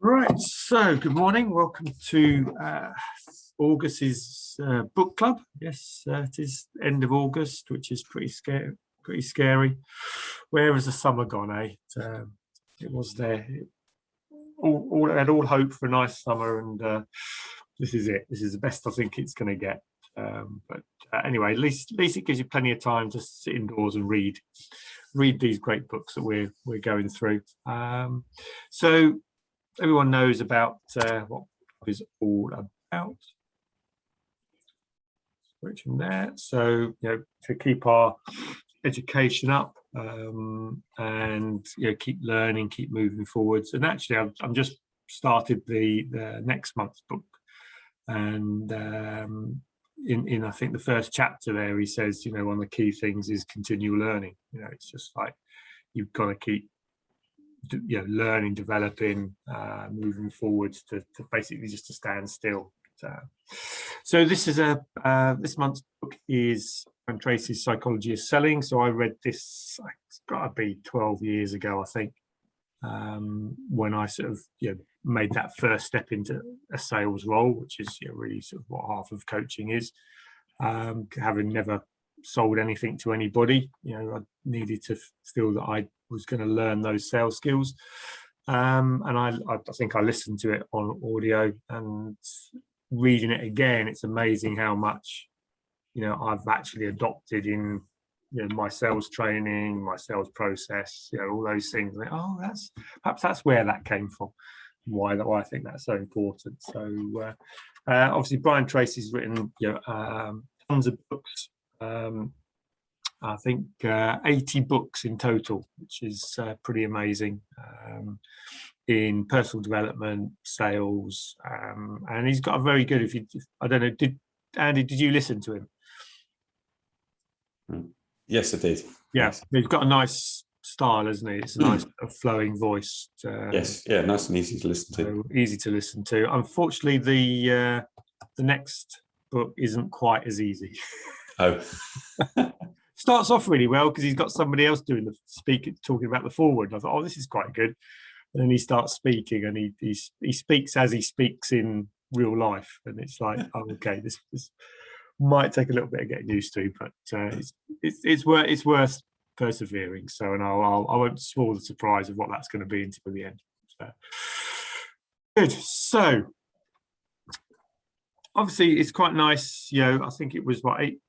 Right, so good morning. Welcome to August's book club. Yes, it is end of August, which is pretty scary. Where has the summer gone, eh? It was there. Had all hope for a nice summer, and this is it. This is the best I think it's going to get. But anyway, at least it gives you plenty of time to sit indoors and read these great books that we're going through. So everyone knows about what is all about. Switching there. So to keep our education up and keep learning, keep moving forwards. And actually, I'm just started the next month's book, and in I think the first chapter there, he says, one of the key things is continual learning. It's just like you've got to keep learning, developing, moving forwards to basically just to stand still. So this is this month's book is when Tracy's Psychology is Selling. So I read this, it's got to be 12 years ago, I think, when I sort of made that first step into a sales role, which is really sort of what half of coaching is. Having never sold anything to anybody, I needed to feel that I was going to learn those sales skills, and I think I listened to it on audio, and reading it again, it's amazing how much I've actually adopted in my sales training, my sales process, all those things. Like, oh, that's where that came from, why I think that's so important. So obviously Brian Tracy's written tons of books. I think 80 books in total, which is pretty amazing, in personal development, sales, and he's got a very good. I don't know, did you listen to him? Yes, I did. Yeah, yes. He's got a nice style, isn't he? It's a nice flowing voice. Yes, yeah, nice and easy to listen to. So easy to listen to. Unfortunately, the next book isn't quite as easy. Oh. Starts off really well because he's got somebody else doing the speaking, talking about the forward. And I thought, oh, this is quite good. And then he starts speaking, and he speaks as he speaks in real life, and it's like, oh, okay, this might take a little bit of getting used to, but it's worth persevering. So, and I won't spoil the surprise of what that's going to be until the end. So, good. So, obviously, it's quite nice. I think it was what eight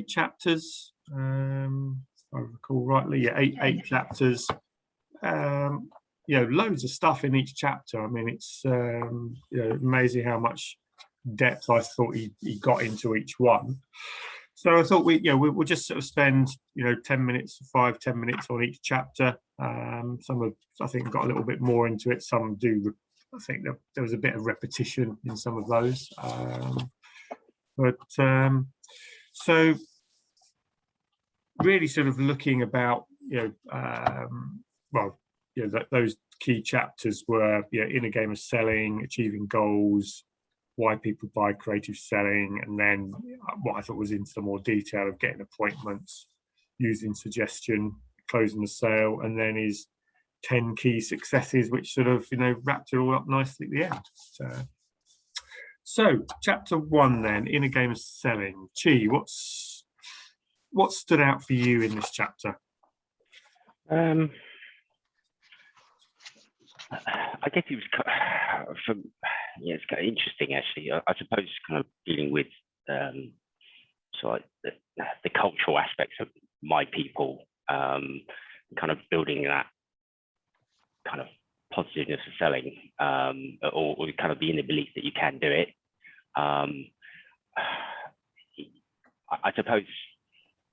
chapters, if I recall rightly. Yeah, eight chapters. Loads of stuff in each chapter. I mean, it's amazing how much depth I thought he got into each one. So I thought we'll just sort of spend 10 minutes on each chapter. Some of, I think, got a little bit more into it. Some do. I think there was a bit of repetition in some of those, so really sort of looking about those key chapters were inner game of selling, achieving goals, why people buy creative selling, and then what I thought was into the more detail of getting appointments, using suggestion, closing the sale, and then his 10 key successes, which sort of wrapped it all up nicely at the end. So chapter 1 then, inner game of selling. Chi, what stood out for you in this chapter? I guess it was it's kind of interesting actually. I suppose kind of dealing with the cultural aspects of my people, kind of building that kind of positiveness of selling, or kind of being the belief that you can do it. I suppose,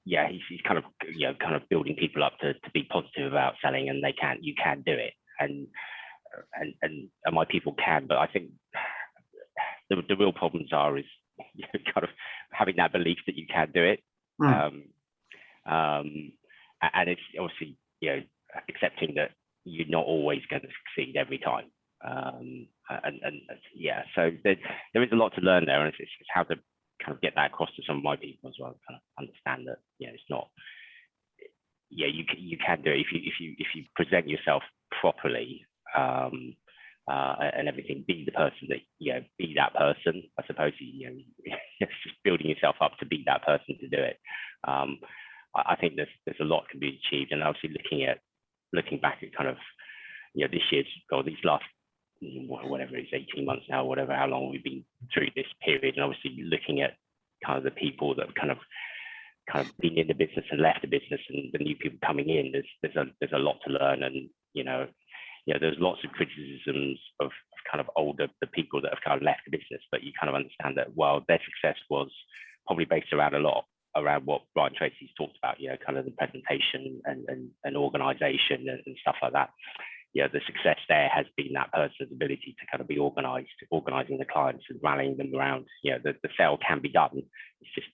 he's kind of building people up to be positive about selling, and you can do it, and my people can. But I think the real problems is kind of having that belief that you can do it, and it's obviously accepting that you're not always going to succeed every time, so there is a lot to learn there, and it's how to kind of get that across to some of my people as well, kind of understand that it's not, you can do it if you present yourself properly, and everything. Be the person that, be that person. I suppose, it's just building yourself up to be that person to do it. I think there's a lot can be achieved, and obviously looking back at kind of, this year's, or these last, whatever it is, 18 months now, whatever, how long we've been through this period, and obviously looking at kind of the people that have kind of been in the business and left the business, and the new people coming in. There's a lot to learn, and there's lots of criticisms of kind of the people that have kind of left the business, but you kind of understand that, well, their success was probably based around what Brian Tracy's talked about, kind of the presentation and organization and stuff like that. The success there has been that person's ability to kind of be organizing the clients and rallying them around. The sale can be done. It's just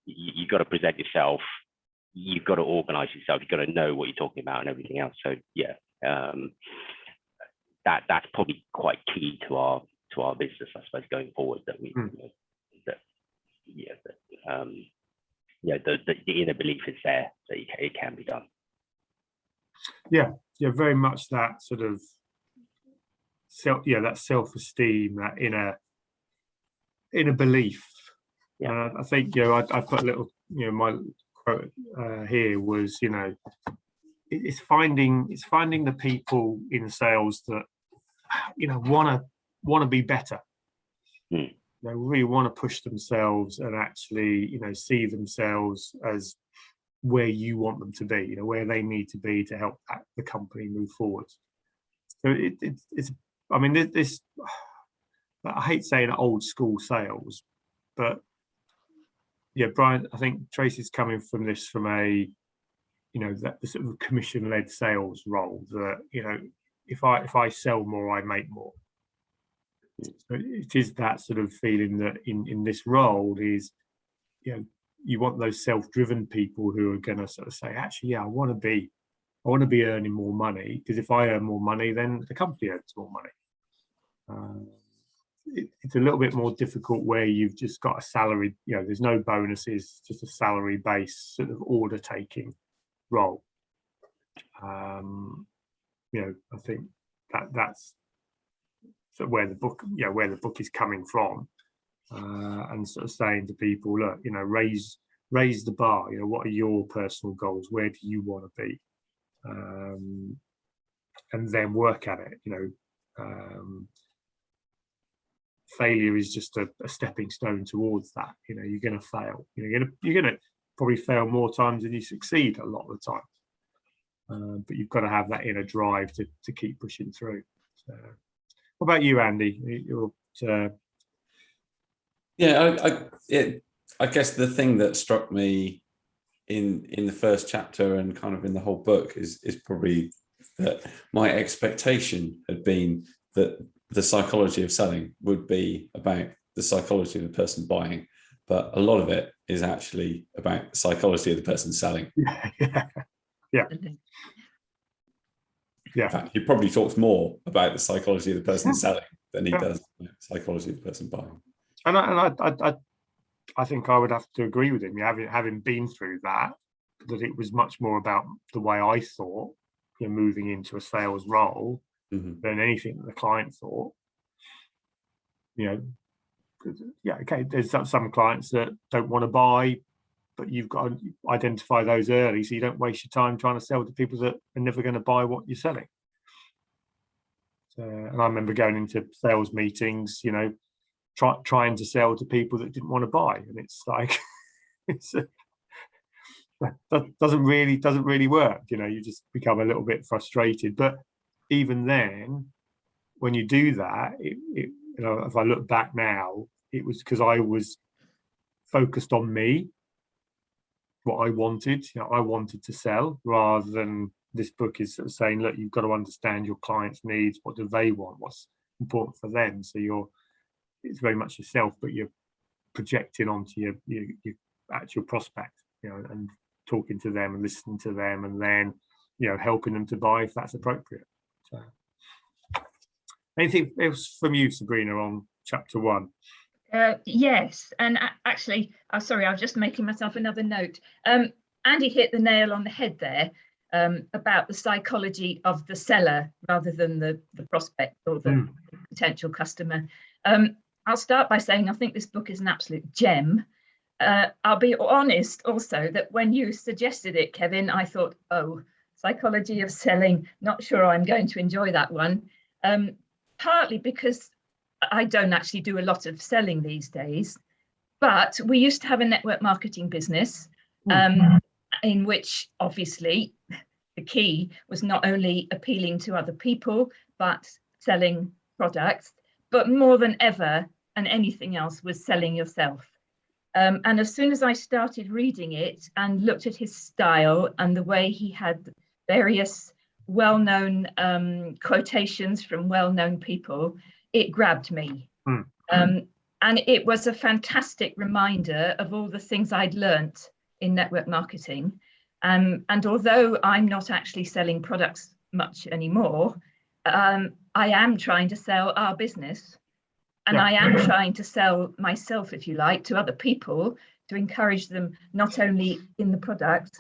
you've got to present yourself. You've got to organize yourself. You've got to know what you're talking about and everything else. So that's probably quite key to our business, I suppose, going forward. That we the inner belief is there that it can be done. Yeah, very much that sort of that self-esteem, that inner belief. Yeah. I think I put a little, my quote here was, it's finding the people in sales that want to be better. They really want to push themselves and actually see themselves as where you want them to be, where they need to be to help the company move forward. So it's I mean, this I hate saying old school sales, but Brian, I think Tracy's coming from this from a that sort of commission-led sales role, that if I sell more, I make more. So it is that sort of feeling that in this role is you want those self-driven people who are going to sort of say, actually, I want to be earning more money, because if I earn more money, then the company earns more money. It's a little bit more difficult where you've just got a salary, there's no bonuses, just a salary-based sort of order-taking role. I think that's sort of where the book is coming from. And sort of saying to people, look, raise the bar. What are your personal goals? Where do you want to be? And then work at it. Failure is just a stepping stone towards that. You're going to fail. You're going to probably fail more times than you succeed a lot of the time. But you've got to have that inner drive to keep pushing through. So, what about you, Andy? I guess the thing that struck me in the first chapter and kind of in the whole book is probably that my expectation had been that the psychology of selling would be about the psychology of the person buying, but a lot of it is actually about the psychology of the person selling. Yeah. In fact, he probably talks more about the psychology of the person selling than he does the psychology of the person buying. And I think I would have to agree with him. Having been through that it was much more about the way I thought, moving into a sales role than anything that the client thought. Okay, there's some clients that don't want to buy, but you've got to identify those early so you don't waste your time trying to sell to people that are never going to buy what you're selling. So, and I remember going into sales meetings, trying to sell to people that didn't want to buy, and it's like that doesn't really work. You just become a little bit frustrated. But even then, when you do that, if I look back now, it was because I was focused on me, what I wanted. I wanted to sell, rather than this book is sort of saying, look, you've got to understand your client's needs. What do they want? What's important for them? So it's very much yourself, but you're projecting onto your actual prospect, and talking to them and listening to them, and then helping them to buy if that's appropriate. So, anything else from you, Sabrina, on chapter 1? Yes, and actually, sorry, I was just making myself another note. Andy hit the nail on the head there. about the psychology of the seller rather than the prospect or the potential customer. I'll start by saying I think this book is an absolute gem. I'll be honest also that when you suggested it, Kevin, I thought, oh, psychology of selling, not sure I'm going to enjoy that one. Partly because I don't actually do a lot of selling these days, but we used to have a network marketing business in which obviously the key was not only appealing to other people, but selling products, but more than ever and anything else was selling yourself. And as soon as I started reading it and looked at his style and the way he had various well-known quotations from well-known people, it grabbed me. And it was a fantastic reminder of all the things I'd learnt in network marketing. And although I'm not actually selling products much anymore, I am trying to sell our business. And I am trying to sell myself, if you like, to other people to encourage them not only in the product,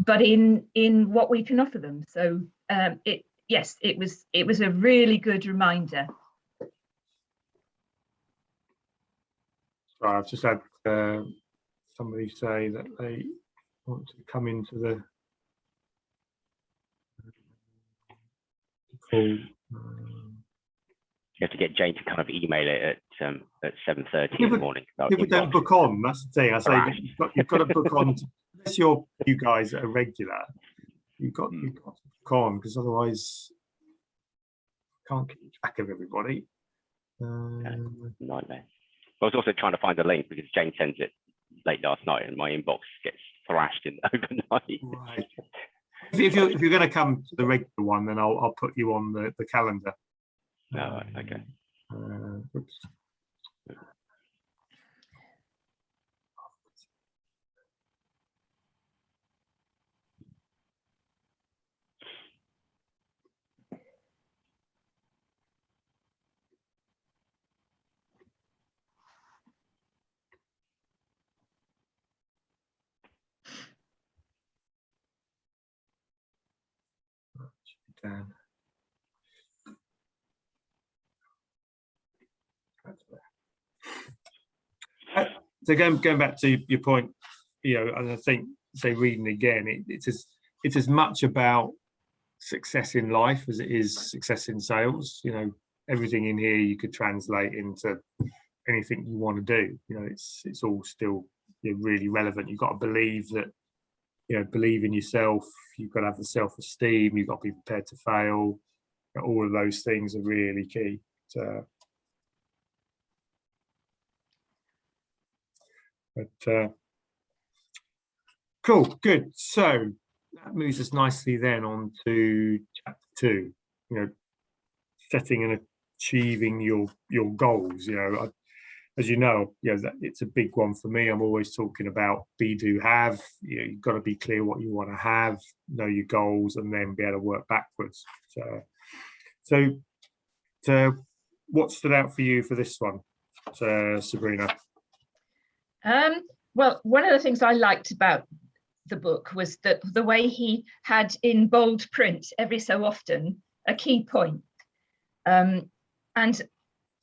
but in what we can offer them. So it was a really good reminder. Right, I've just had somebody say that they want to come into the call. You have to get Jane to kind of email it at 7:30 in the morning. People don't book on. That's the thing. I say you've got to book on. Unless you guys that are regular, you've got to book on, because otherwise you can't keep track of everybody. Nightmare. I was also trying to find the link because Jane sends it late last night, and my inbox gets thrashed in overnight. Right. If you're going to come to the regular one, then I'll put you on the calendar. No, okay. Oops. Down. So going back to your point, and I think, say, reading again, it's as much about success in life as it is success in sales. Everything in here you could translate into anything you want to do. It's all still really relevant. You've got to believe that, believe in yourself. You've got to have the self-esteem. You've got to be prepared to fail. All of those things are really key. Cool, good. So that moves us nicely then on to chapter 2. Setting and achieving your goals. As you know, that it's a big one for me. I'm always talking about be, do, have. You've got to be clear what you want to have, know your goals, and then be able to work backwards. So what stood out for you for this one, Sabrina? Well, one of the things I liked about the book was that the way he had in bold print every so often a key point. And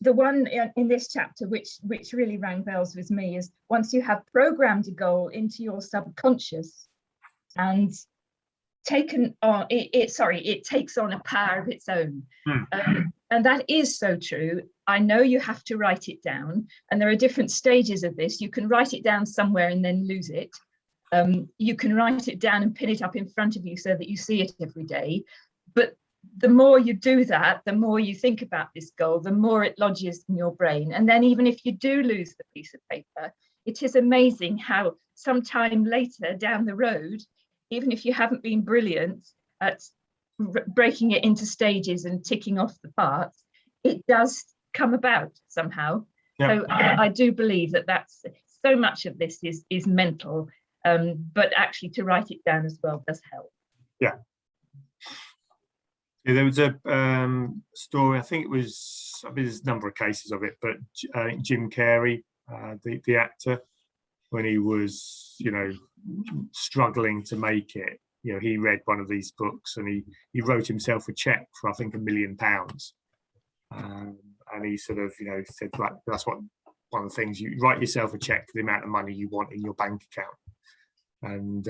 the one in this chapter which really rang bells with me is once you have programmed a goal into your subconscious and taken on it takes on a power of its own. And that is so true. I know you have to write it down, and there are different stages of this. You can write it down somewhere and then lose it. You can write it down and pin it up in front of you so that you see it every day. But the more you do that, the more you think about this goal, the more it lodges in your brain. And then even if you do lose the piece of paper, it is amazing how sometime later down the road, even if you haven't been brilliant at breaking it into stages and ticking off the parts, it does come about somehow. So I do believe that that's so much of this is mental, but actually to write it down as well does help. There was a story, I think there's a number of cases of it, but Jim Carrey, the actor, when he was struggling to make it, he read one of these books and he wrote himself a check for, I think, £1 million. And he sort of, said, like, that's one of the things, you write yourself a check for the amount of money you want in your bank account. And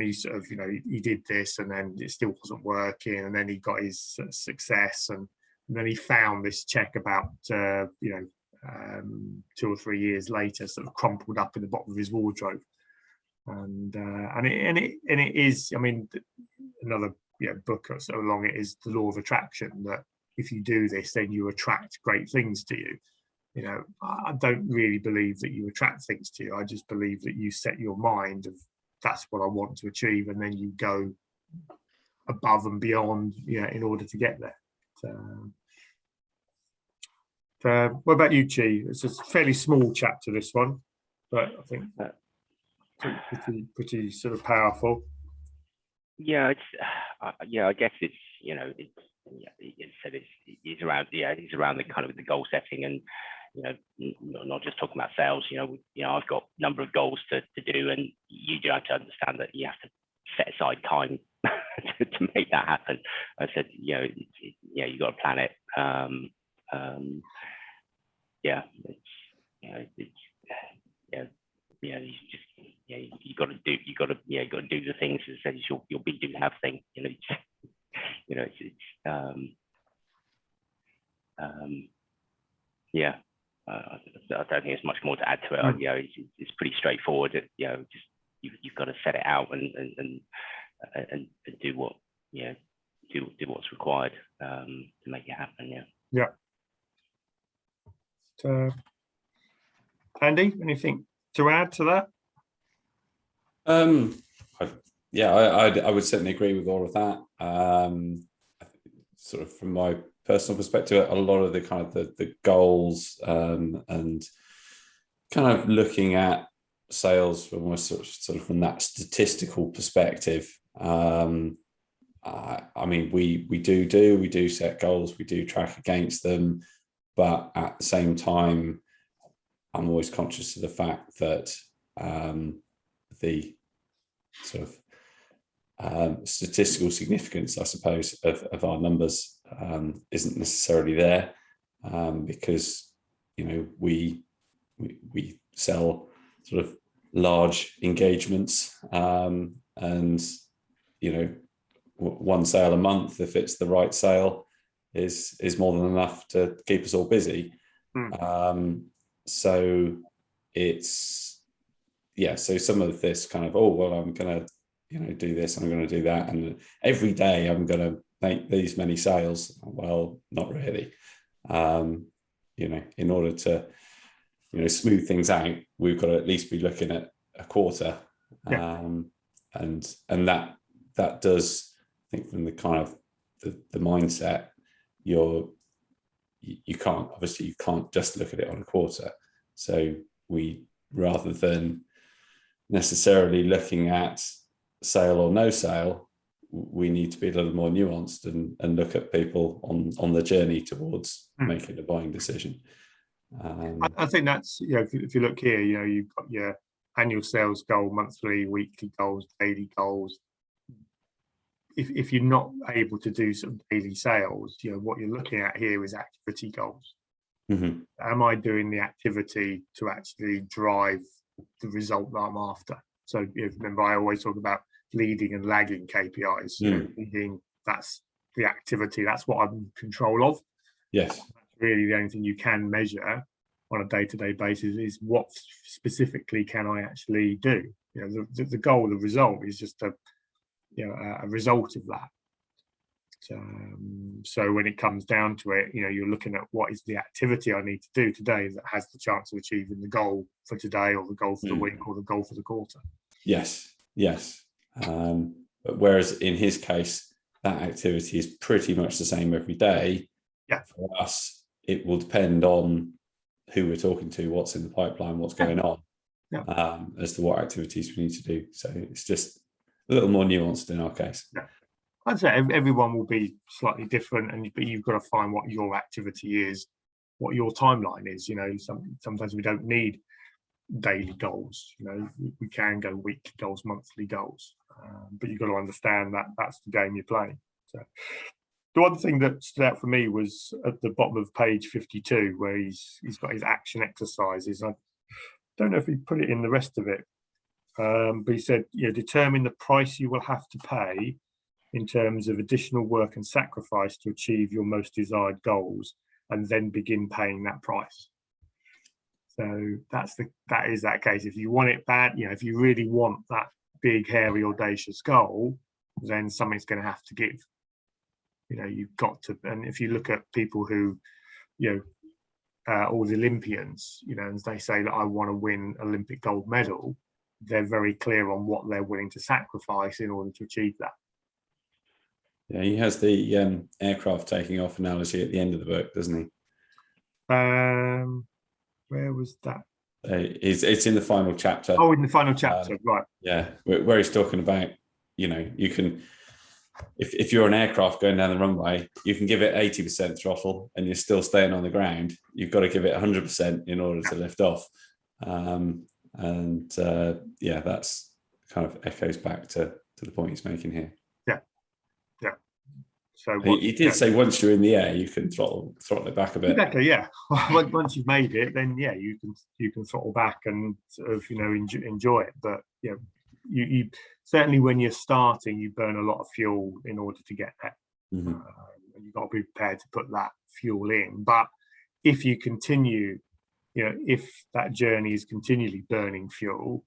he sort of, he did this, and then it still wasn't working, and then he got his success, and then he found this check about 2 or 3 years later, sort of crumpled up in the bottom of his wardrobe. And it is, I mean, another book so along it is The Law of Attraction, that if you do this, then you attract great things to you. I don't really believe that you attract things to you. I just believe that you set your mind of, that's what I want to achieve, and then you go above and beyond, in order to get there. What about you, Chi? It's a fairly small chapter, this one, but I think pretty sort of powerful. Yeah, I guess it's it's around the kind of the goal setting, and not just talking about sales. I've got a number of goals to do, and you do have to understand that you have to set aside time to make that happen. I said, you got to plan it. You got to do the things that says you'll be do have thing. I don't think there's much more to add to it. It's pretty straightforward. You've got to set it out and do what do what's required to make it happen. Yeah. Andy, anything to add to that? I would certainly agree with all of that. Sort of from my personal perspective, a lot of the kind of the goals and kind of looking at sales from almost sort of from that statistical perspective. I mean, we do set goals, we do track against them, but at the same time, I'm always conscious of the fact that the sort of statistical significance, I suppose, of our numbers isn't necessarily there, because we sell sort of large engagements, and one sale a month, if it's the right sale, is more than enough to keep us all busy. So it's so some of this kind of, I'm gonna do this, I'm going to do that, and every day I'm going to make these many sales. Well, not really. In order to smooth things out, we've got to at least be looking at a quarter. And that does, I think, from the kind of the mindset, you can't just look at it on a quarter. So we, rather than necessarily looking at sale or no sale, we need to be a little more nuanced and look at people on the journey towards making a buying decision. I think that's, if you look here, you've got your annual sales goal, monthly, weekly goals, daily goals. If you're not able to do some daily sales, what you're looking at here is activity goals. Mm-hmm. Am I doing the activity to actually drive the result that I'm after? So remember, I always talk about leading and lagging KPIs. Leading, that's the activity, that's what I'm in control of. Yes. That's really the only thing you can measure on a day-to-day basis is what specifically can I actually do. The goal, the result is just a result of that. So when it comes down to it, you're looking at what is the activity I need to do today that has the chance of achieving the goal for today, or the goal for the week, or the goal for the quarter. Yes. But whereas in his case, that activity is pretty much the same every day. Yeah. For us, it will depend on who we're talking to, what's in the pipeline, what's going on, as to what activities we need to do. So it's just a little more nuanced in our case. Yeah. I'd say everyone will be slightly different, but you've got to find what your activity is, what your timeline is. Sometimes we don't need daily goals. We can go weekly goals, monthly goals. but you've got to understand that that's the game you're playing. So the one thing that stood out for me was at the bottom of page 52, where he's got his action exercises. I don't know if he put it in the rest of it, but he said, determine the price you will have to pay in terms of additional work and sacrifice to achieve your most desired goals, and then begin paying that price. So that is that case. If you want it bad, if you really want that big, hairy, audacious goal, then something's going to have to give. You've got to. And if you look at people who, all the Olympians, and they say that I want to win Olympic gold medal, they're very clear on what they're willing to sacrifice in order to achieve that. Yeah, he has the aircraft taking off analogy at the end of the book, doesn't he? Where was that? It's in the final chapter. Oh, in the final chapter, right. Yeah, where he's talking about, you can, if you're an aircraft going down the runway, you can give it 80% throttle and you're still staying on the ground. You've got to give it 100% in order to lift off. That's kind of echoes back to the point he's making here. Yeah. So he did say once you're in the air, you can throttle it back a bit. Exactly, yeah. Once you've made it, then you can throttle back and sort of enjoy it. But you certainly when you're starting, you burn a lot of fuel in order to get there. Mm-hmm. And you've got to be prepared to put that fuel in. But if you continue, if that journey is continually burning fuel,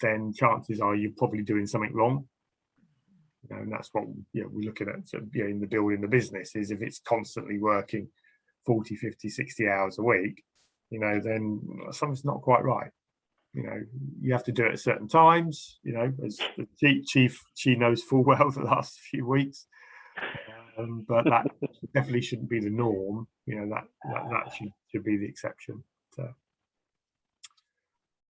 then chances are you're probably doing something wrong. And that's what we're looking at in the building the business, is if it's constantly working 40, 50, 60 hours a week, then something's not quite right. You have to do it at certain times, as the chief, she knows full well the last few weeks. But that definitely shouldn't be the norm. That should be the exception. So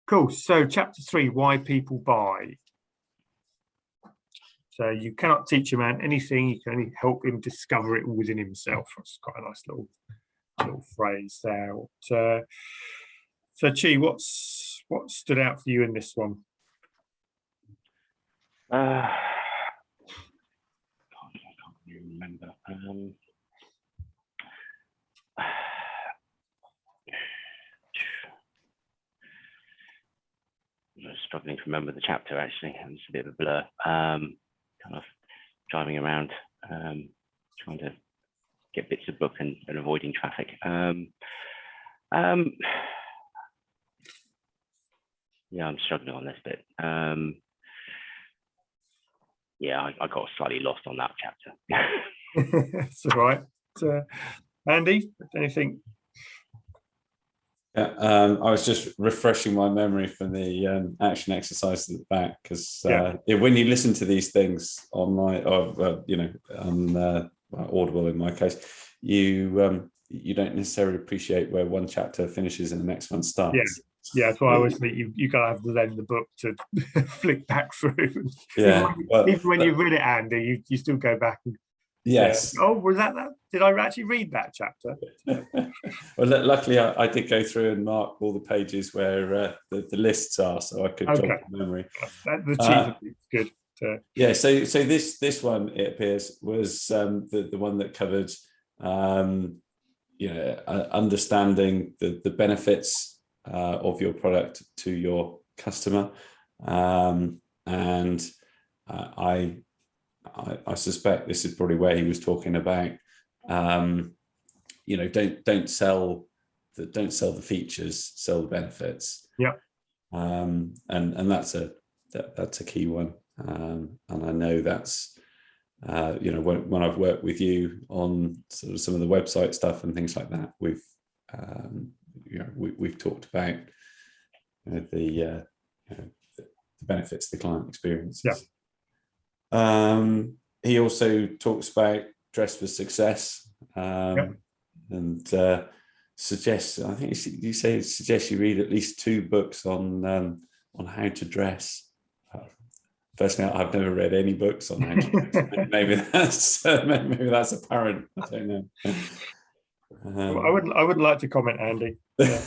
cool. So chapter 3, why people buy. So you cannot teach a man anything, you can only help him discover it within himself. That's quite a nice little phrase there. So Chi, what stood out for you in this one? I can't really remember. I'm struggling to remember the chapter, actually. It's a bit of a blur. Kind of driving around, trying to get bits of book and avoiding traffic. Yeah, I'm struggling on this bit. I got slightly lost on that chapter. That's all right. Andy, anything? Yeah, I was just refreshing my memory from the action exercises at the back, because when you listen to these things online, or on Audible in my case, you don't necessarily appreciate where one chapter finishes and the next one starts. Yeah, that's why I always think you got to have the end of the book to flick back through. Yeah, even when you've read it, Andy, you still go back and. Yes. Oh, was that? Did I actually read that chapter? Well, luckily I did go through and mark all the pages where the lists are, so I could jog from memory. The cheese is good. Yeah. So this one, it appears, was the one that covered understanding the benefits of your product to your customer, and I suspect this is probably where he was talking about, don't sell the features, sell the benefits. Yeah. And that's a key one. And I know that's when I've worked with you on sort of some of the website stuff and things like that, we've talked about the benefits the client experiences. Yeah. He also talks about dress for success, and suggests, I think you suggest you read at least 2 books on how to dress. Personally, I've never read any books on how to dress. maybe that's apparent. I don't know. I wouldn't like to comment, Andy. Yeah.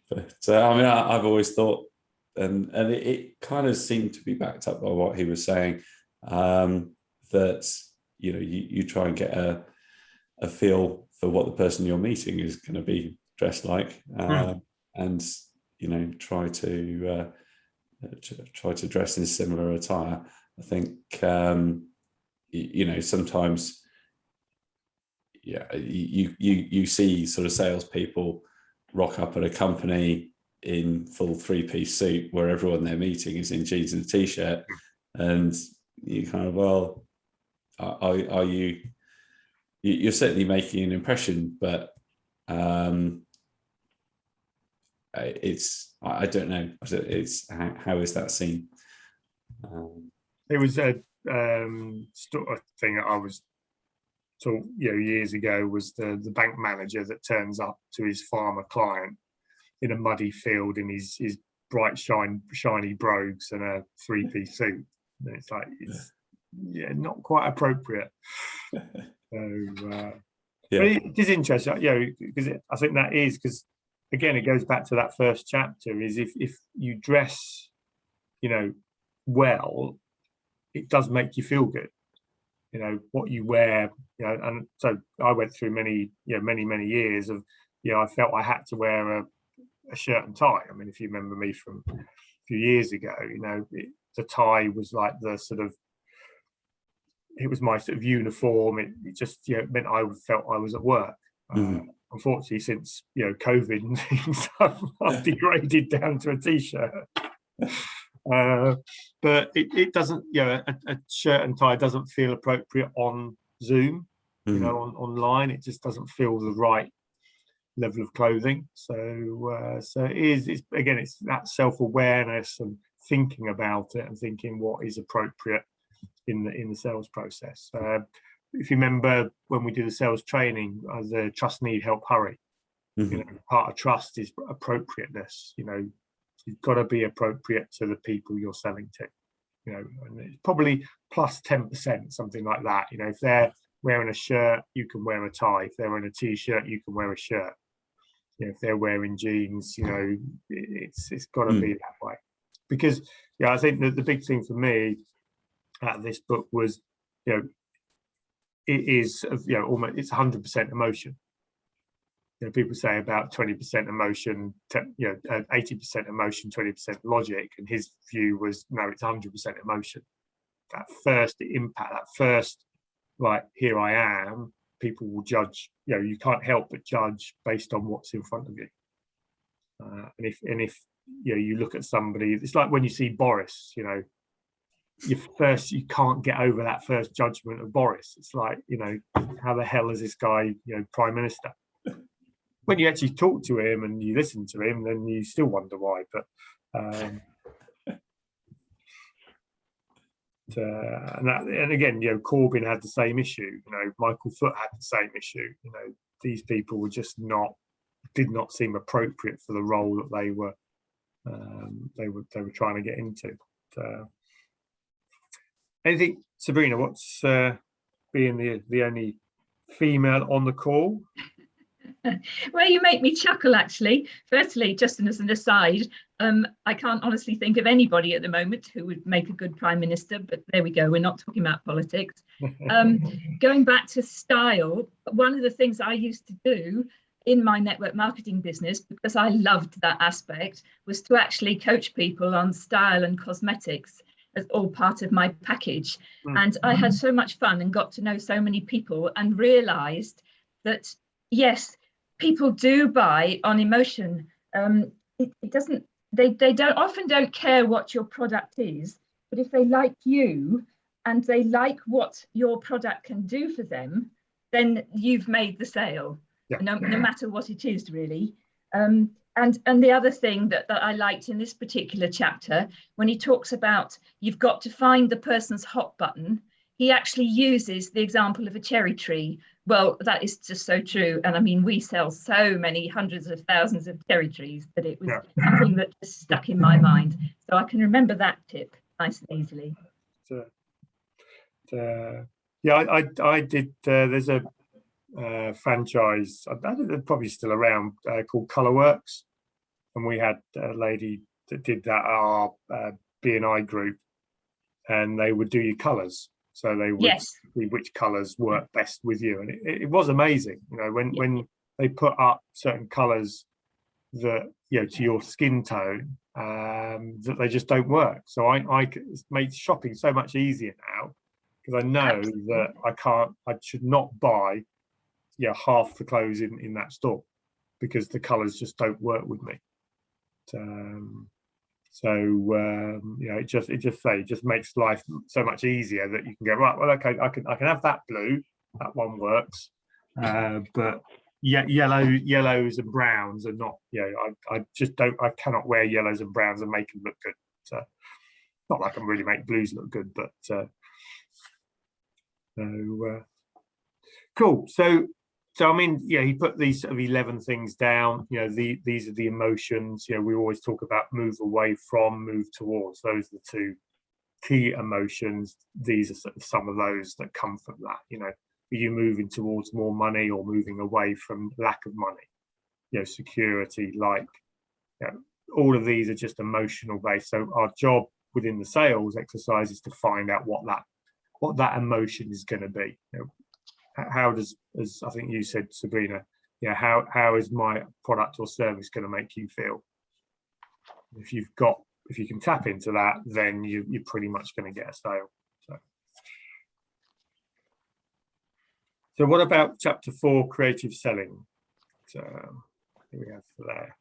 But I've always thought it kind of seemed to be backed up by what he was saying, that you try and get a feel for what the person you're meeting is going to be dressed like, and try to dress in similar attire. I think sometimes you see sort of salespeople rock up at a company in full three-piece suit where everyone they're meeting is in jeans and a t-shirt, and you kind of, well, are you're certainly making an impression, but it's, I don't know, it's how is that seen? It was a sort of thing that I was taught years ago, was the bank manager that turns up to his farmer client in a muddy field in his bright shiny brogues and a three-piece suit, and it's like, it's not quite appropriate. So but it is interesting, because I think that is, because again it goes back to that first chapter, is if you dress well, it does make you feel good, what you wear, and so I went through many years of I felt I had to wear a shirt and tie. I mean, if you remember me from a few years ago, the tie was like the sort of, it was my sort of uniform. It just meant I felt I was at work. Unfortunately, since COVID and things, I've degraded down to a t-shirt. But it doesn't, a shirt and tie doesn't feel appropriate on Zoom, online. It just doesn't feel the right level of clothing. So it's again, it's that self-awareness and thinking about it and thinking what is appropriate in the sales process. If you remember when we do the sales training, the trust, need, help, hurry. Part of trust is appropriateness. You've got to be appropriate to the people you're selling to. And it's probably plus 10%, something like that. If they're wearing a shirt, you can wear a tie. If they're wearing a t-shirt, you can wear a shirt. If they're wearing jeans, it's got to be that way. Because I think that the big thing for me out of this book was, it is almost, it's 100% emotion. People say about 20% emotion, 80% emotion, 20% logic, and his view was no, it's 100% emotion. That first impact, that first, like, here I am, people will judge. You can't help but judge based on what's in front of you. And if you look at somebody, it's like when you see Boris. You can't get over that first judgment of Boris. It's like, how the hell is this guy, prime minister? When you actually talk to him and you listen to him, then you still wonder why. But and again, Corbyn had the same issue. Michael Foot had the same issue. These people were just did not seem appropriate for the role that they were trying to get into. Anything, Sabrina? What's being the only female on the call? Well, you make me chuckle, actually. Firstly, just as an aside, I can't honestly think of anybody at the moment who would make a good prime minister, but there we go. We're not talking about politics. Going back to style, one of the things I used to do in my network marketing business, because I loved that aspect, was to actually coach people on style and cosmetics as all part of my package. And I had so much fun and got to know so many people and realized that, yes, people do buy on emotion. It doesn't, they don't care what your product is, but if they like you and they like what your product can do for them, then you've made the sale. No matter what it is, really. And the other thing that I liked in this particular chapter, when he talks about you've got to find the person's hot button, he actually uses the example of a cherry tree. Well, that is just so true. And I mean, we sell so many hundreds of thousands of cherry trees that it was something that just stuck in my mind. So I can remember that tip nice and easily. I did. There's a franchise, I think they're probably still around, called Colourworks, and we had a lady that did that at our B&I group, and they would do your colours. So they would see which colours work best with you, and it was amazing. You know, when they put up certain colours that, you know, to your skin tone, that they just don't work. So it's made shopping so much easier now, because I know that I should not buy half the clothes in that store, because the colours just don't work with me. It just makes life so much easier that you can go, right, well, okay, I can have that blue, that one works, but yellows and browns are not. I cannot wear yellows and browns and make them look good. So not like I can really make blues look good, but cool. So I mean, he put these sort of 11 things down. These are the emotions. We always talk about move away from, move towards. Those are the two key emotions. These are sort of some of those that come from that. Are you moving towards more money or moving away from lack of money? Security, all of these are just emotional based. So our job within the sales exercise is to find out what that emotion is going to be. How does, as I think you said, Sabrina, how is my product or service going to make you feel? If you can tap into that, then you're pretty much going to get a sale. So what about chapter 4, creative selling? So here we have there.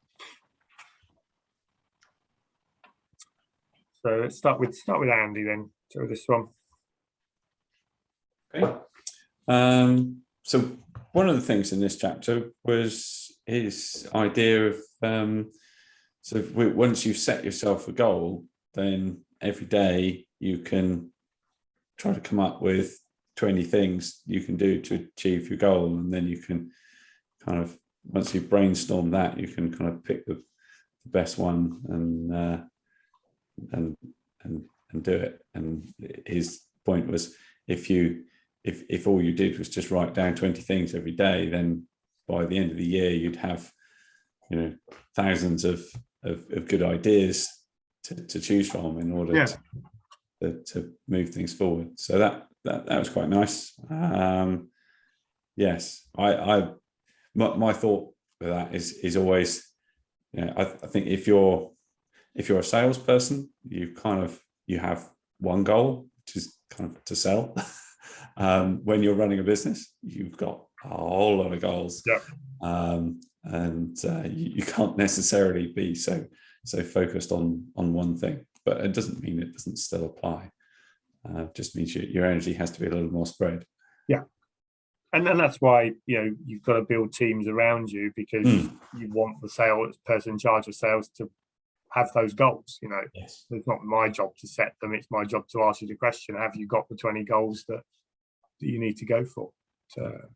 So let's start with Andy then. So this one. Okay. So one of the things in this chapter was his idea of once you've set yourself a goal, then every day you can try to come up with 20 things you can do to achieve your goal, and then you can kind of, once you've brainstormed that, you can kind of pick the best one and do it. And his point was, if all you did was just write down 20 things every day, then by the end of the year you'd have thousands of good ideas to choose from in order to move things forward. So that was quite nice. Yes, my thought with that is always, I think if you're a salesperson, you have one goal, which is kind of to sell. When you're running a business, you've got a whole lot of goals, and you can't necessarily be so focused on one thing. But it doesn't mean it doesn't still apply. It just means your energy has to be a little more spread. Yeah, and that's why you've got to build teams around you, because you want the sales person in charge of sales to have those goals. Yes. It's not my job to set them, it's my job to ask you the question, have you got the 20 goals that you need to go for? So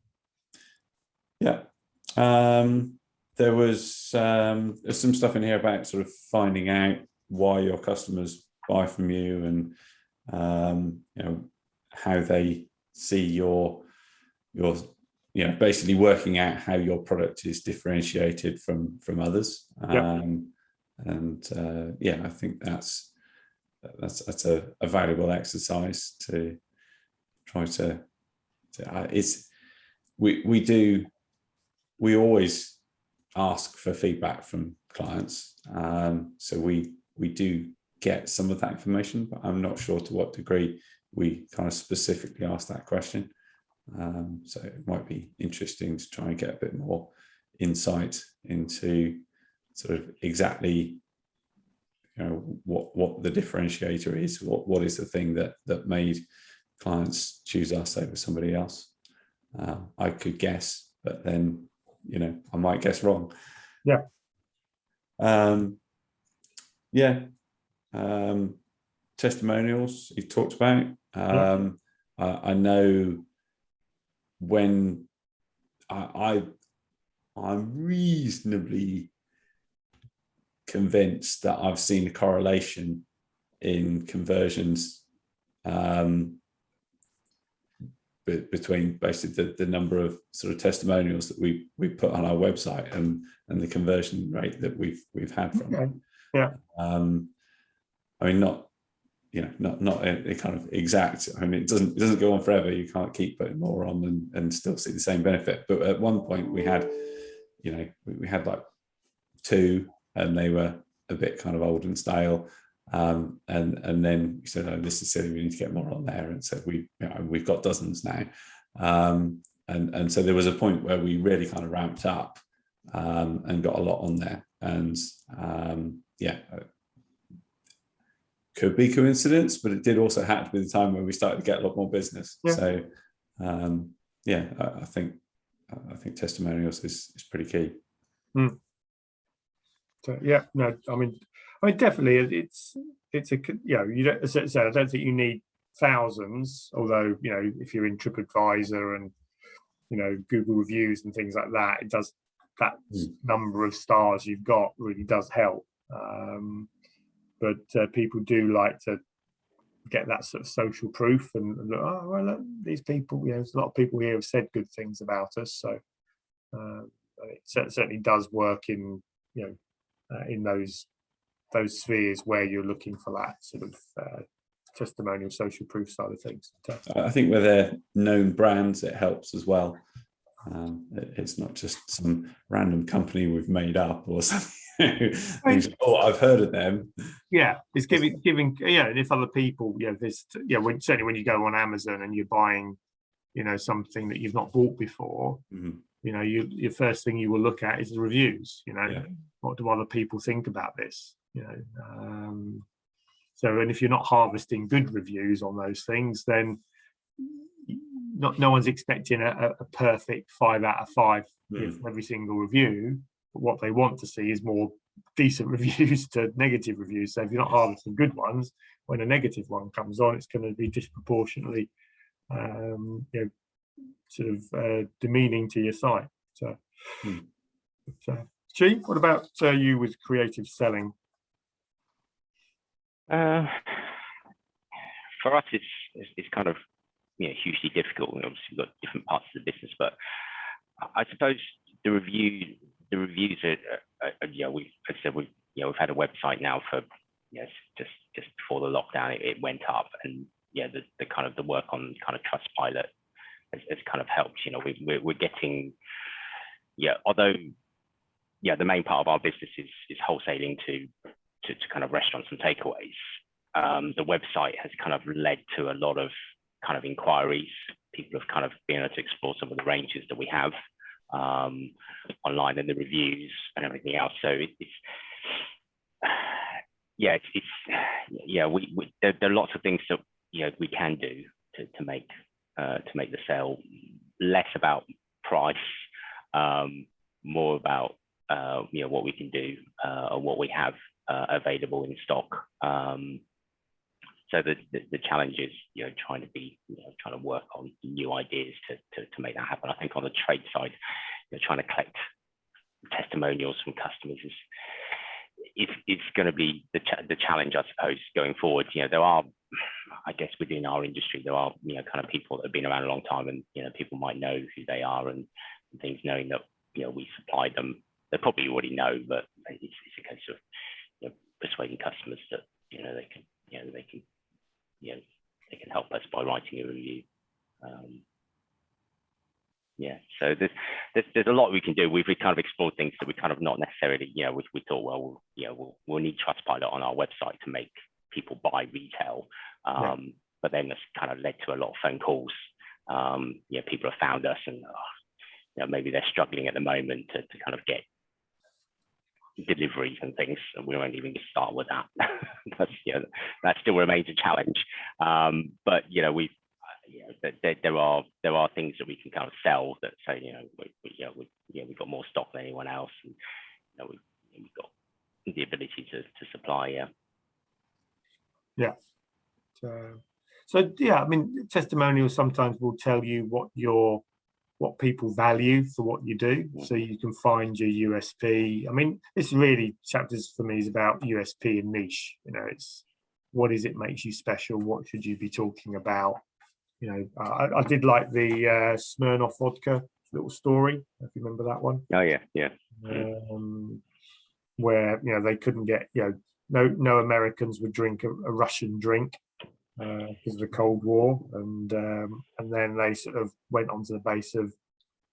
there was some stuff in here about sort of finding out why your customers buy from you, and how they see your basically working out how your product is differentiated from others. I think that's a valuable exercise to try to we always ask for feedback from clients, so we do get some of that information, but I'm not sure to what degree we kind of specifically ask that question. So it might be interesting to try and get a bit more insight into sort of exactly what the differentiator is, what is the thing that made clients choose us over somebody else. I could guess, but then I might guess wrong. Testimonials he talked about. I know when I'm reasonably convinced that I've seen a correlation in conversions between basically the number of sort of testimonials that we put on our website and the conversion rate that we've had from it. Yeah. I mean, not a kind of exact. I mean, it doesn't go on forever. You can't keep putting more on and still see the same benefit. But at one point we had, we had like 2, and they were a bit kind of old and stale. And then we said, oh, this is silly, we need to get more on there. And so we've got dozens now. And so there was a point where we really kind of ramped up and got a lot on there. And could be coincidence, but it did also happen to be the time where we started to get a lot more business. Yeah. So I think testimonials is pretty key. Mm. So, yeah, no, I mean definitely it's a, you don't, as I said, I don't think you need thousands, although if you're in TripAdvisor and Google reviews and things like that, it does, that number of stars you've got really does help. But people do like to get that sort of social proof and oh well, look, these people, there's a lot of people here have said good things about us, so it certainly does work in in those spheres where you're looking for that sort of testimonial social proof side of things. I think where they're known brands, it helps as well. It's not just some random company we've made up or something. Oh, I've heard of them. Yeah, it's giving and if other people, certainly when you go on Amazon and you're buying something that you've not bought before, your first thing you will look at is the reviews. What do other people think about this? So, and if you're not harvesting good reviews on those things, then no one's expecting a perfect 5 out of 5 for every single review. But what they want to see is more decent reviews to negative reviews. So if you're not harvesting good ones, when a negative one comes on, it's going to be disproportionately sort of demeaning to your site. So, G, what about you with creative selling? For us, it's kind of hugely difficult. Obviously, we've got different parts of the business, but I suppose the reviews are we've had a website now for just before the lockdown. It went up, and the kind of the work on kind of Trustpilot has kind of helped. We're getting although the main part of our business is wholesaling to kind of restaurants and takeaways. The website has kind of led to a lot of kind of inquiries. People have kind of been able to explore some of the ranges that we have online, and the reviews and everything else. So there are lots of things that we can do to make the sale less about price, more about what we can do and what we have available in stock. So the challenge is trying to work on new ideas to make that happen. I think on the trade side, trying to collect testimonials from customers is going to be the challenge, I suppose, going forward. There are, I guess, within our industry, there are kind of people that have been around a long time, and people might know who they are and things, knowing that we supply them. They probably already know, but it's a case of persuading customers that they can help us by writing a review. So there's a lot we can do. We've kind of explored things that we kind of not necessarily, we thought, well, we'll need Trustpilot on our website to make people buy retail. But then that's kind of led to a lot of phone calls. People have found us, and maybe they're struggling at the moment to kind of get deliveries and things, and we won't even start with that. That still remains a challenge. But there are things that we can kind of sell that say we've got more stock than anyone else, and we've got the ability to supply. So I mean, testimonials sometimes will tell you what people value for what you do, so you can find your USP. I mean, this really, chapters for me is about USP and niche. It's what is it makes you special, what should you be talking about. I did like the Smirnoff vodka little story, if you remember that one. Oh yeah. where they couldn't get no Americans would drink a Russian drink because of the Cold War, and then they sort of went on to the base of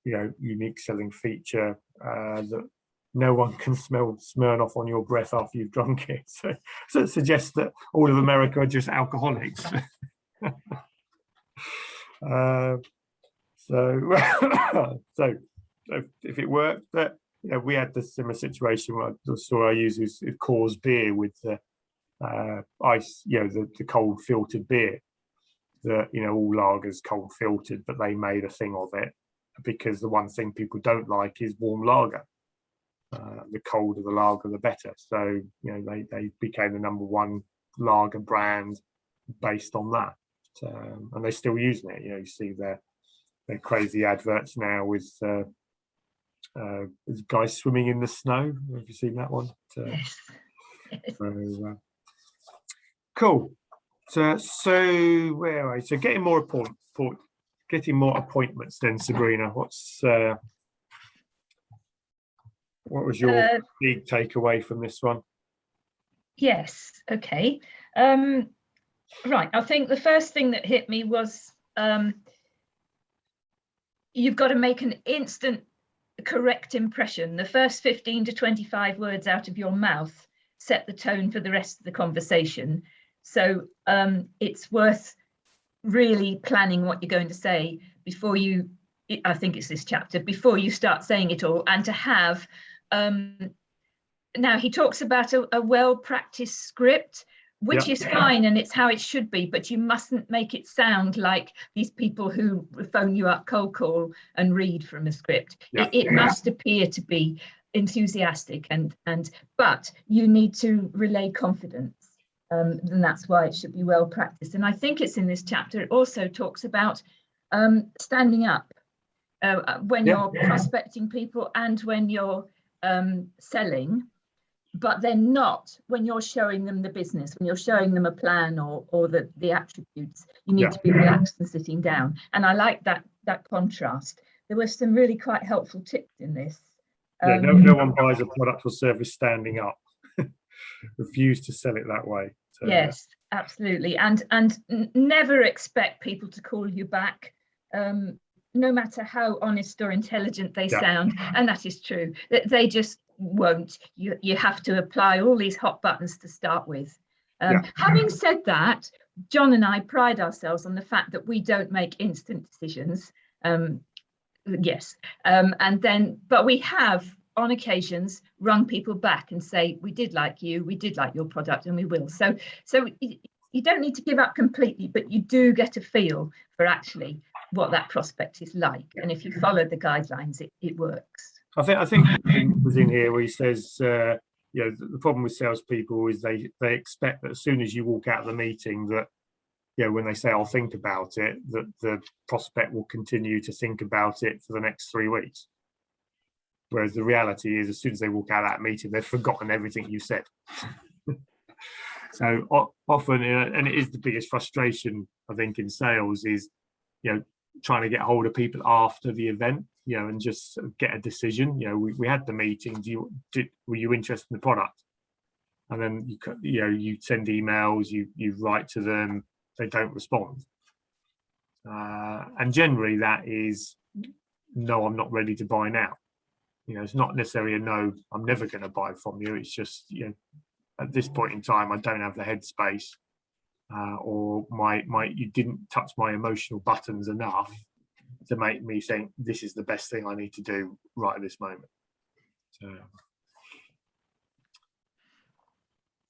unique selling feature that no one can smell Smirnoff on your breath after you've drunk it. So it suggests that all of America are just alcoholics. So if it worked, but we had the similar situation where the story I use is Coors beer with the ice, the cold filtered beer that all lagers cold filtered, but they made a thing of it because the one thing people don't like is warm lager. The colder the lager, the better. So they became the #1 lager brand based on that, and they're still using it. You see their crazy adverts now with guys swimming in the snow. Have you seen that one? Yes. Cool. So where are we? So getting more appointments then, Sabrina. What was your big takeaway from this one? Yes. Okay. Right. I think the first thing that hit me was you've got to make an instant correct impression. The first 15 to 25 words out of your mouth set the tone for the rest of the conversation. So it's worth really planning what you're going to say before you, I think it's this chapter, before you start saying it all, and to have, now he talks about a well-practiced script, which is fine, and it's how it should be, but you mustn't make it sound like these people who phone you up cold call and read from a script. It must appear to be enthusiastic, but you need to relay confidence, and that's why it should be well practiced. And I think it's in this chapter, it also talks about standing up when you're prospecting people and when you're selling, but then not when you're showing them the business, when you're showing them a plan or the attributes. You need to be relaxed and sitting down. And I like that contrast. There were some really quite helpful tips in this. No one buys a product or service standing up. Refuse to sell it that way. So, yes, absolutely. And never expect people to call you back, no matter how honest or intelligent they sound. And that is true. They just won't. You have to apply all these hot buttons to start with. Having said that, John and I pride ourselves on the fact that we don't make instant decisions. But we have on occasions rung people back and say, we did like you, we did like your product, and we will. So you don't need to give up completely, but you do get a feel for actually what that prospect is like. And if you follow the guidelines, it works. I think it was in here where he says, the problem with salespeople is they expect that as soon as you walk out of the meeting that, when they say, I'll think about it, that the prospect will continue to think about it for the next 3 weeks. Whereas the reality is, as soon as they walk out of that meeting, they've forgotten everything you said. So often, and it is the biggest frustration, I think, in sales is, trying to get hold of people after the event, and just get a decision. We had the meeting. Were you interested in the product? And then you send emails, you write to them, they don't respond. And generally that is, no, I'm not ready to buy now. It's not necessarily a no, I'm never going to buy from you. It's just, at this point in time, I don't have the headspace, or you didn't touch my emotional buttons enough to make me think this is the best thing I need to do right at this moment. So,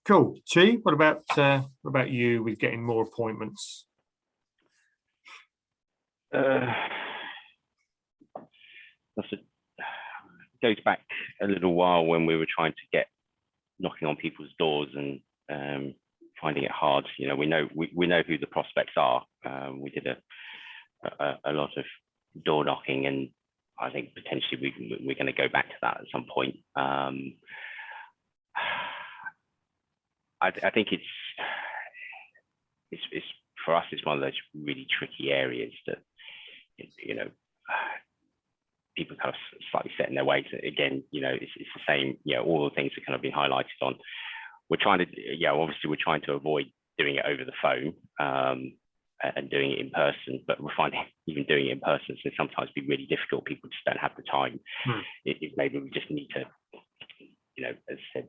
cool. Chi, what about you with getting more appointments? Goes back a little while when we were trying to get knocking on people's doors and finding it hard. We know who the prospects are. We did a lot of door knocking, and I think potentially we're going to go back to that at some point. I think it's for us, it's one of those really tricky areas that people kind of slightly set in their ways. Again, it's the same, all the things that kind of been highlighted on. We're trying to, obviously we're trying to avoid doing it over the phone and doing it in person, but we're finding even doing it in person can sometimes be really difficult. People just don't have the time. Maybe we just need to, as I said,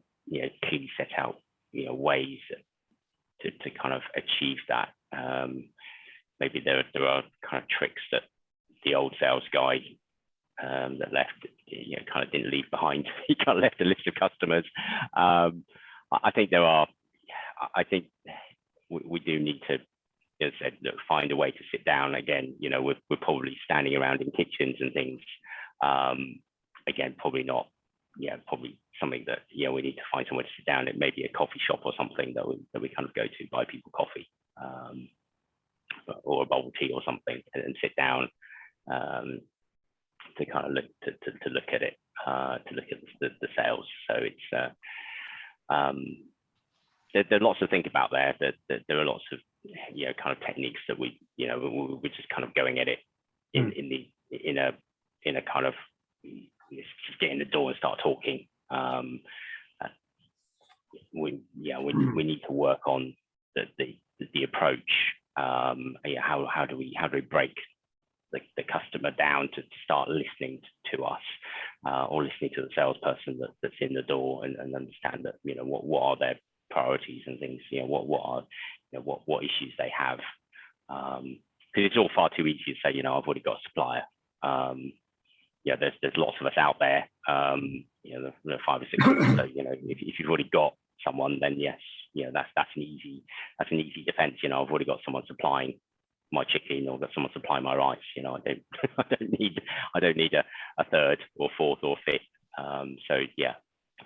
clearly set out, ways to kind of achieve that. Maybe there are kind of tricks that the old sales guy that left, kind of didn't leave behind. He kind of left a list of customers. I think there are. I think we do need to, as I said, look, find a way to sit down. Again, we're probably standing around in kitchens and things. Again, probably not. Probably something that we need to find somewhere to sit down. It may be a coffee shop or something that we kind of go to, buy people coffee, or a bowl of tea or something, and sit down to kind of look to look at it, to look at the sales. So it's there are lots to think about there. That there are lots of kind of techniques that we're just kind of going at it in a kind of just get in the door and start talking. We need to work on the approach. How do we break the customer down to start listening to us, or listening to the salesperson that's in the door, and understand that what are their priorities and things, what issues they have, because it's all far too easy to say, I've already got a supplier. There's lots of us out there. There are 5 or 6 of us. So if you've already got someone, then yes, that's an easy defense. I've already got someone supplying my chicken, or got someone supplying my rice. I don't need a third or fourth or fifth.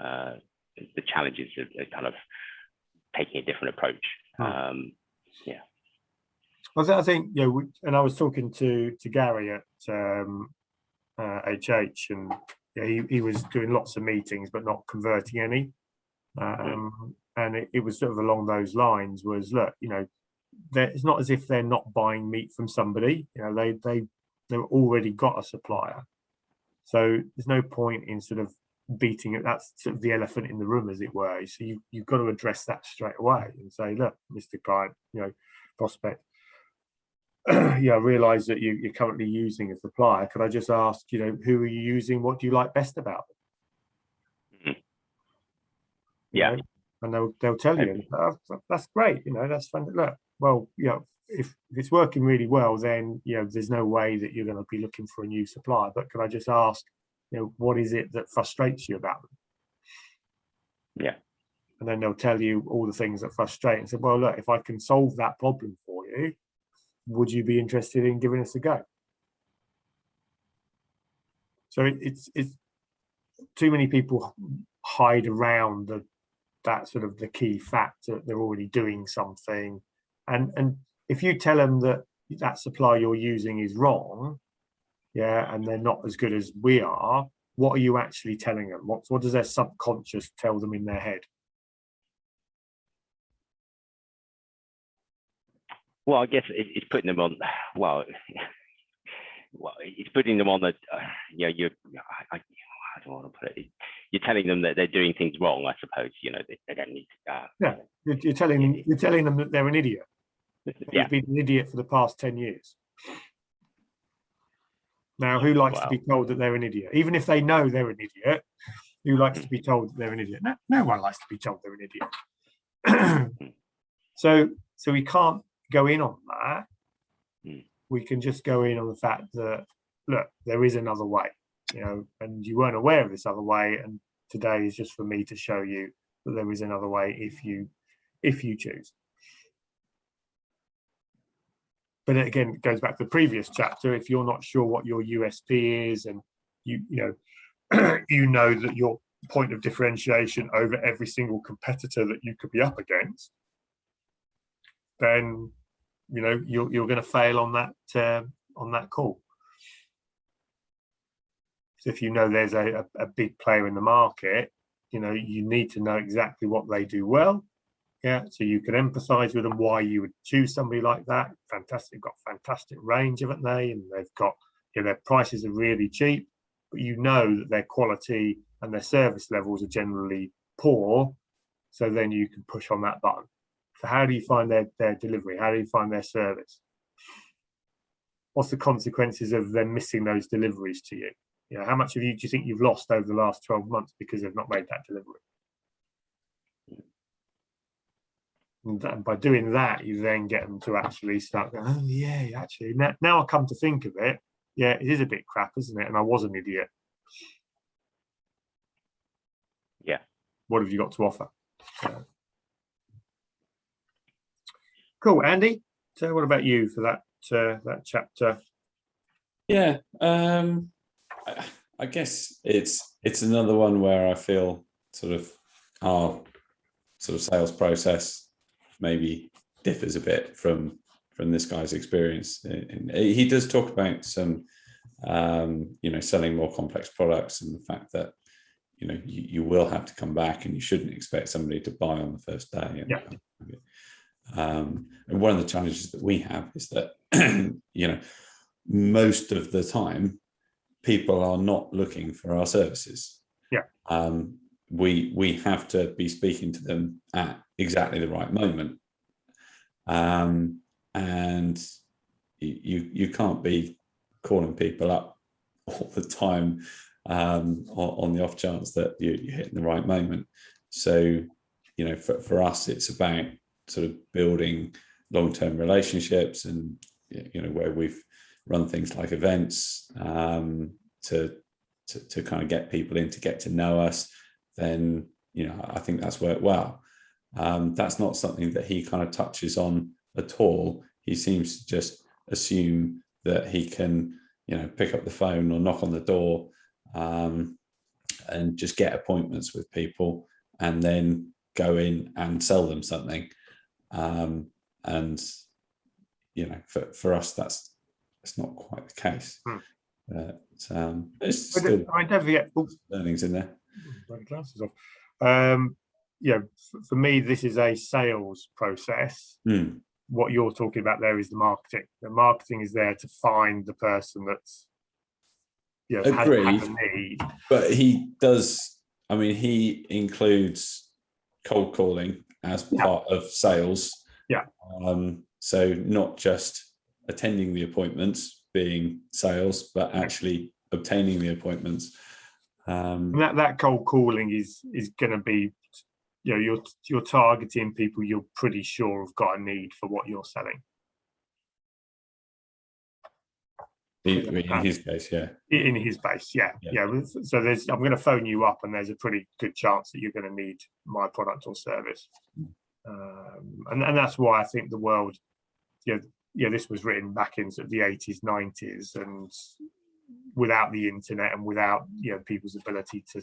The challenges are kind of taking a different approach. I think and I was talking to Gary at HH, and he was doing lots of meetings but not converting any, and it was sort of along those lines. Was, look, it's not as if they're not buying meat from somebody. They've already got a supplier, so there's no point in sort of beating it. That's sort of the elephant in the room, as it were. So you've got to address that straight away and say, look, Mr. Client, prospect, I realise that you're currently using a supplier. Could I just ask, who are you using? What do you like best about them? And they'll tell you. That's great. That's fun. Look, well, if it's working really well, then there's no way that you're going to be looking for a new supplier. But could I just ask, what is it that frustrates you about them? And then they'll tell you all the things that frustrate, and say, well, look, if I can solve that problem for you, would you be interested in giving us a go? So it's too many people hide around that sort of the key fact that they're already doing something, and if you tell them that supply you're using is wrong, and they're not as good as we are, what are you actually telling them? What does their subconscious tell them in their head? Well, I guess it's putting them on. Well, it's putting them on the. I don't want to put it. You're telling them that they're doing things wrong. I suppose they don't need to. You're telling them that they're an idiot. You've been an idiot for the past 10 years. Now, who likes to be told that they're an idiot? Even if they know they're an idiot, who likes to be told that they're an idiot? No one likes to be told they're an idiot. So we can't go in on that. We can just go in on the fact that, look, there is another way, and you weren't aware of this other way, and today is just for me to show you that there is another way if you choose. But again, it goes back to the previous chapter. If you're not sure what your USP is, and you know that your point of differentiation over every single competitor that you could be up against, then you're going to fail on that call. So if there's a big player in the market, you need to know exactly what they do well. So you can empathize with them, why you would choose somebody like that. Fantastic, got fantastic range, haven't they? And they've got, their prices are really cheap. but you know that their quality and their service levels are generally poor, so then you can push on that button. So how do you find their delivery? How do you find their service? What's the consequences of them missing those deliveries to you? You know, how much of you do you think you've lost over the last 12 months because they've not made that delivery? And by doing that, you then get them to actually start going, oh yeah, actually, now I come to think of it, yeah, it is a bit crap, isn't it? And I was an idiot. Yeah. What have you got to offer? Cool, Andy. So what about you for that chapter? Yeah, I guess it's another one where I feel sort of our sort of sales process maybe differs a bit from this guy's experience. And he does talk about some selling more complex products, and the fact that you will have to come back and you shouldn't expect somebody to buy on the first day. Yeah. And one of the challenges that we have is that most of the time people are not looking for our services. Yeah. We have to be speaking to them at exactly the right moment, and you can't be calling people up all the time on the off chance that you're hitting the right moment. So for us, it's about sort of building long-term relationships, and where we've run things like events to kind of get people in to get to know us, then I think that's worked well. That's not something that he kind of touches on at all. He seems to just assume that he can pick up the phone or knock on the door and just get appointments with people and then go in and sell them something. And for us, that's not quite the case. But it's still, don't forget learnings in there. Glasses off. For me, this is a sales process. What you're talking about there is the marketing. The marketing is there to find the person that's has a need. But he does. I mean, he includes cold calling as part of sales. Yeah. So not just attending the appointments being sales, but actually obtaining the appointments. That cold calling is going to be, you're targeting people you're pretty sure have got a need for what you're selling. In his case, yeah. In his base, yeah. So I'm going to phone you up, and there's a pretty good chance that you're going to need my product or service. And that's why I think the world, this was written back in sort of the 80s, 90s, and without the internet and without people's ability to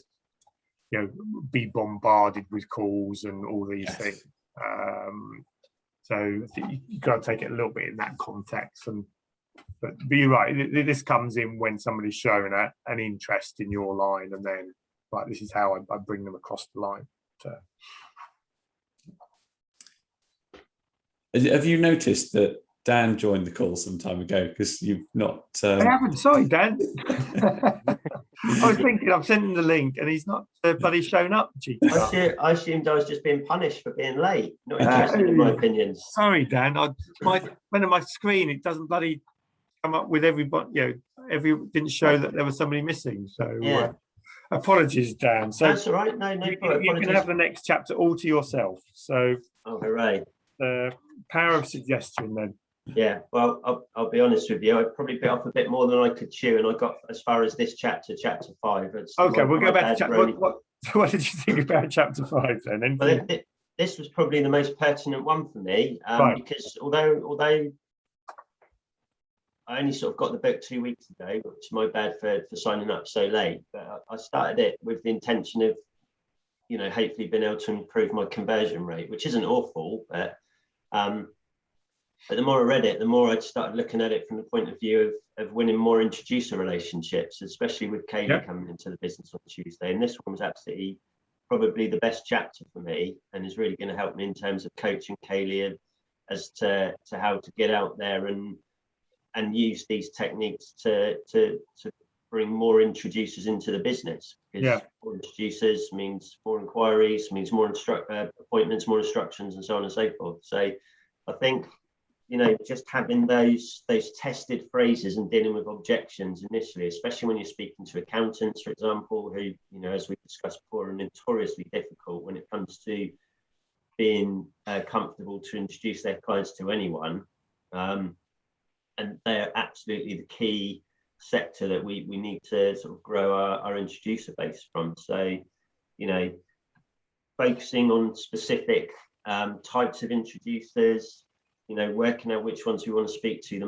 be bombarded with calls and all these things. So I think you've got to take it a little bit in that context. But you're right, this comes in when somebody's showing an interest in your line, and then this is how I bring them across the line. Have you noticed that Dan joined the call some time ago? Because you've not. I haven't. Sorry, Dan. I was thinking I'm sending the link, and he's not bloody shown up. I assumed I was just being punished for being late. Not interested in my opinions. Sorry, Dan. When on my screen it doesn't bloody come up with everybody. Didn't show that there was somebody missing. So apologies, Dan. So that's all right. No you can have the next chapter all to yourself. So hooray! Power of suggestion, then. Yeah, well, I'll be honest with you. I probably bit off a bit more than I could chew, and I got as far as this chapter 5. Okay, we'll go back to chapter. What did you think about chapter 5 then? Well, this was probably the most pertinent one for me, because although I only sort of got the book 2 weeks ago, which is my bad for signing up so late, but I started it with the intention of, hopefully being able to improve my conversion rate, which isn't awful, but the more I read it, the more I started looking at it from the point of view of winning more introducer relationships, especially with Kaylee coming into the business on Tuesday. And this one was absolutely probably the best chapter for me, and is really going to help me in terms of coaching Kaylee as to how to get out there and use these techniques to bring more introducers into the business, because more introducers means more inquiries, means more appointments, more instructions, and so on and so forth. So I think, you know, just having those tested phrases and dealing with objections initially, especially when you're speaking to accountants, for example, who, you know, as we discussed before, are notoriously difficult when it comes to being comfortable to introduce their clients to anyone. And they're absolutely the key sector that we need to sort of grow our introducer base from. So, you know, focusing on specific types of introducers, you know, working out which ones we want to speak to the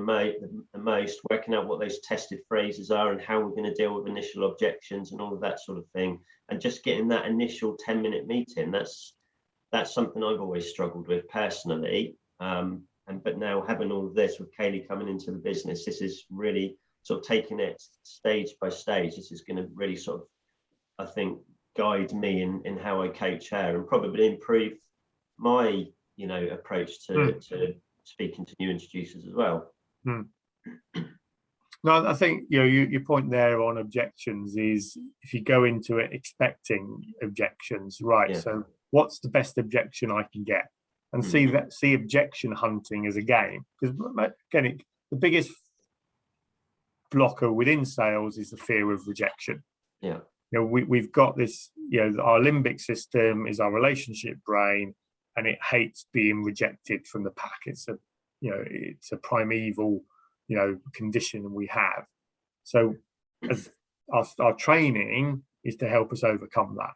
most, working out what those tested phrases are and how we're going to deal with initial objections and all of that sort of thing, and just getting that initial 10-minute meeting. That's something I've always struggled with personally. But now having all of this with Kaylee coming into the business, this is really sort of taking it stage by stage. This is going to really sort of, I think, guide me in how I coach her, and probably improve my, you know, approach to speaking to new introducers as well. No, I think, you know, your point there on objections is, if you go into it expecting objections, right? Yeah. So what's the best objection I can get? And see objection hunting as a game, because again, the biggest blocker within sales is the fear of rejection. Yeah, you know, we've got this, you know, our limbic system is our relationship brain, and it hates being rejected from the pack. It's a, you know, it's a primeval, you know, condition we have. So as our training is to help us overcome that.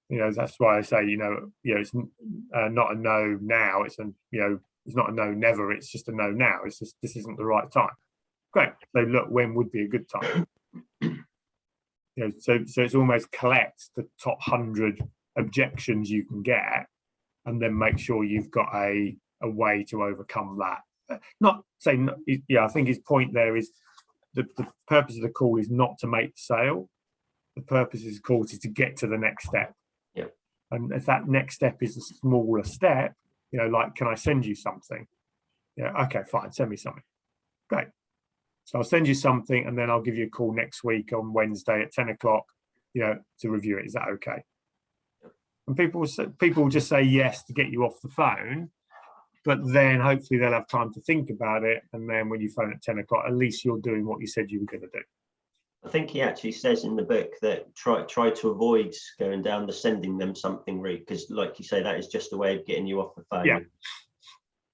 You know, that's why I say, you know, it's not a no now. It's it's not a no never. It's just a no now. It's just, this isn't the right time. Great. So look, when would be a good time? You know, so it's almost collect the top 100 objections you can get, and then make sure you've got a way to overcome that. Not saying, I think his point there is the purpose of the call is not to make the sale. The purpose of the call is to get to the next step. And if that next step is a smaller step, you know, like, can I send you something? Yeah, okay, fine, send me something. Great. So I'll send you something, and then I'll give you a call next week on Wednesday at 10 o'clock, you know, to review it. Is that okay? And people will just say yes to get you off the phone, but then hopefully they'll have time to think about it. And then when you phone at 10 o'clock, at least you're doing what you said you were going to do. I think he actually says in the book that try to avoid going down the sending them something route, because, like you say, that is just a way of getting you off the phone. Yeah.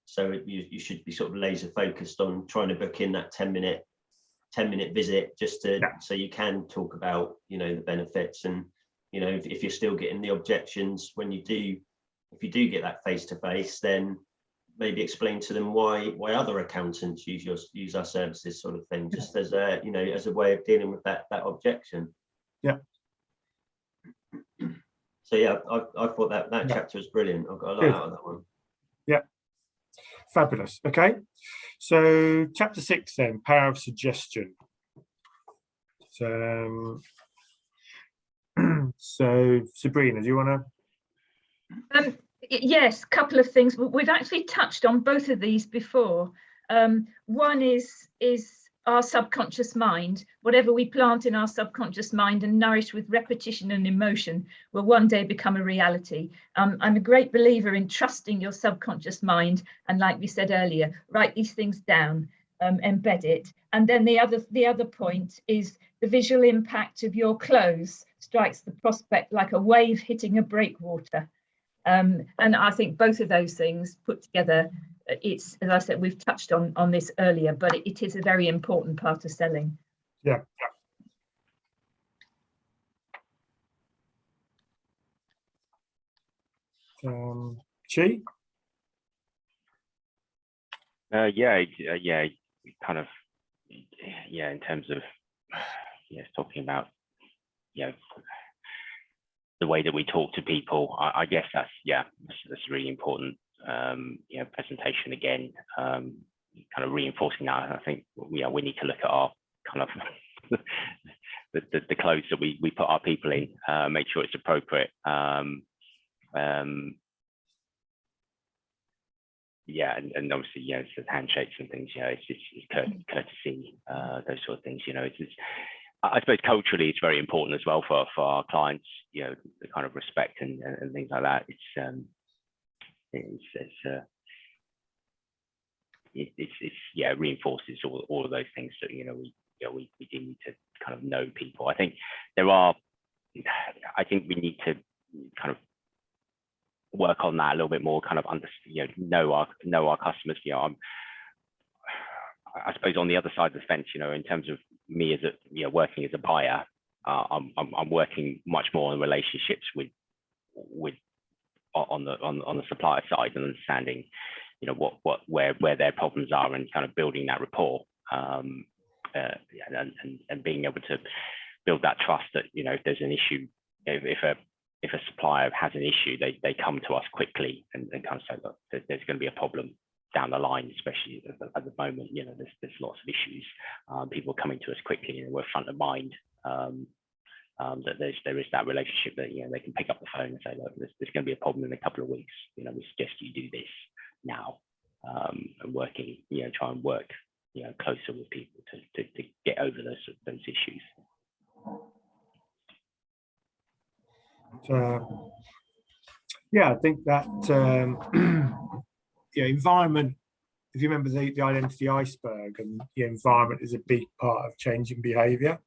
So you should be sort of laser focused on trying to book in that 10-minute visit, just to so you can talk about, you know, the benefits. And, you know, if you're still getting the objections when if you do get that face to face, then maybe explain to them why other accountants use our services, sort of thing, just as a, you know, as a way of dealing with that objection. Yeah. So yeah, I thought that chapter was brilliant. I got a lot out of that one. Yeah. Fabulous. Okay. So chapter 6 then, power of suggestion. So Sabrina, do you want to? Yes, a couple of things. We've actually touched on both of these before. One is our subconscious mind. Whatever we plant in our subconscious mind and nourish with repetition and emotion will one day become a reality. I'm a great believer in trusting your subconscious mind, and like we said earlier, write these things down, embed it. And then the other point is the visual impact of your clothes strikes the prospect like a wave hitting a breakwater. And I think both of those things put together, it's, as I said, we've touched on this earlier, but it is a very important part of selling. Yeah. Chi? Kind of, in terms of, talking about, the way that we talk to people, I guess that's really important. Presentation again, kind of reinforcing that. I think we need to look at our kind of the clothes that we put our people in, make sure it's appropriate. yeah, and obviously, you know, it's the handshakes and things, you know, it's courtesy, those sort of things, you know, it's I suppose culturally it's very important as well for our clients, you know, the kind of respect and things like that. It's yeah, it reinforces all of those things that, you know, we do need to kind of know people. I think we need to kind of work on that a little bit more, kind of know our customers. You know, I suppose on the other side of the fence, you know, in terms of me as working as a buyer, I'm working much more on relationships with on the supplier side, and understanding, you know, where their problems are, and kind of building that rapport, and being able to build that trust that, you know, if there's an issue, if a supplier has an issue, they come to us quickly and kind of say, look, there's going to be a problem down the line, especially at the moment. You know, there's lots of issues. People coming to us quickly, and we're front of mind. That there is that relationship that, you know, they can pick up the phone and say, look, there's going to be a problem in a couple of weeks. You know, we suggest you do this now, and try and work, you know, closer with people to get over those issues. Yeah, I think that environment. If you remember the identity iceberg, and the environment is a big part of changing behaviour.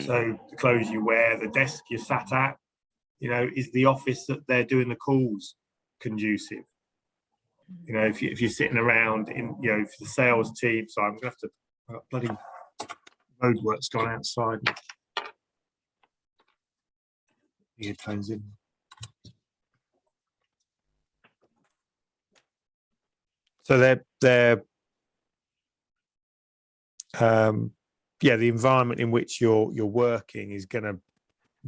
So the clothes you wear, the desk you're sat at, you know, is the office that they're doing the calls conducive? You know, if you're sitting around in, you know, the sales team. So I'm going to have to bloody roadwork's gone outside. Headphones in. So they're the environment in which you're working is going to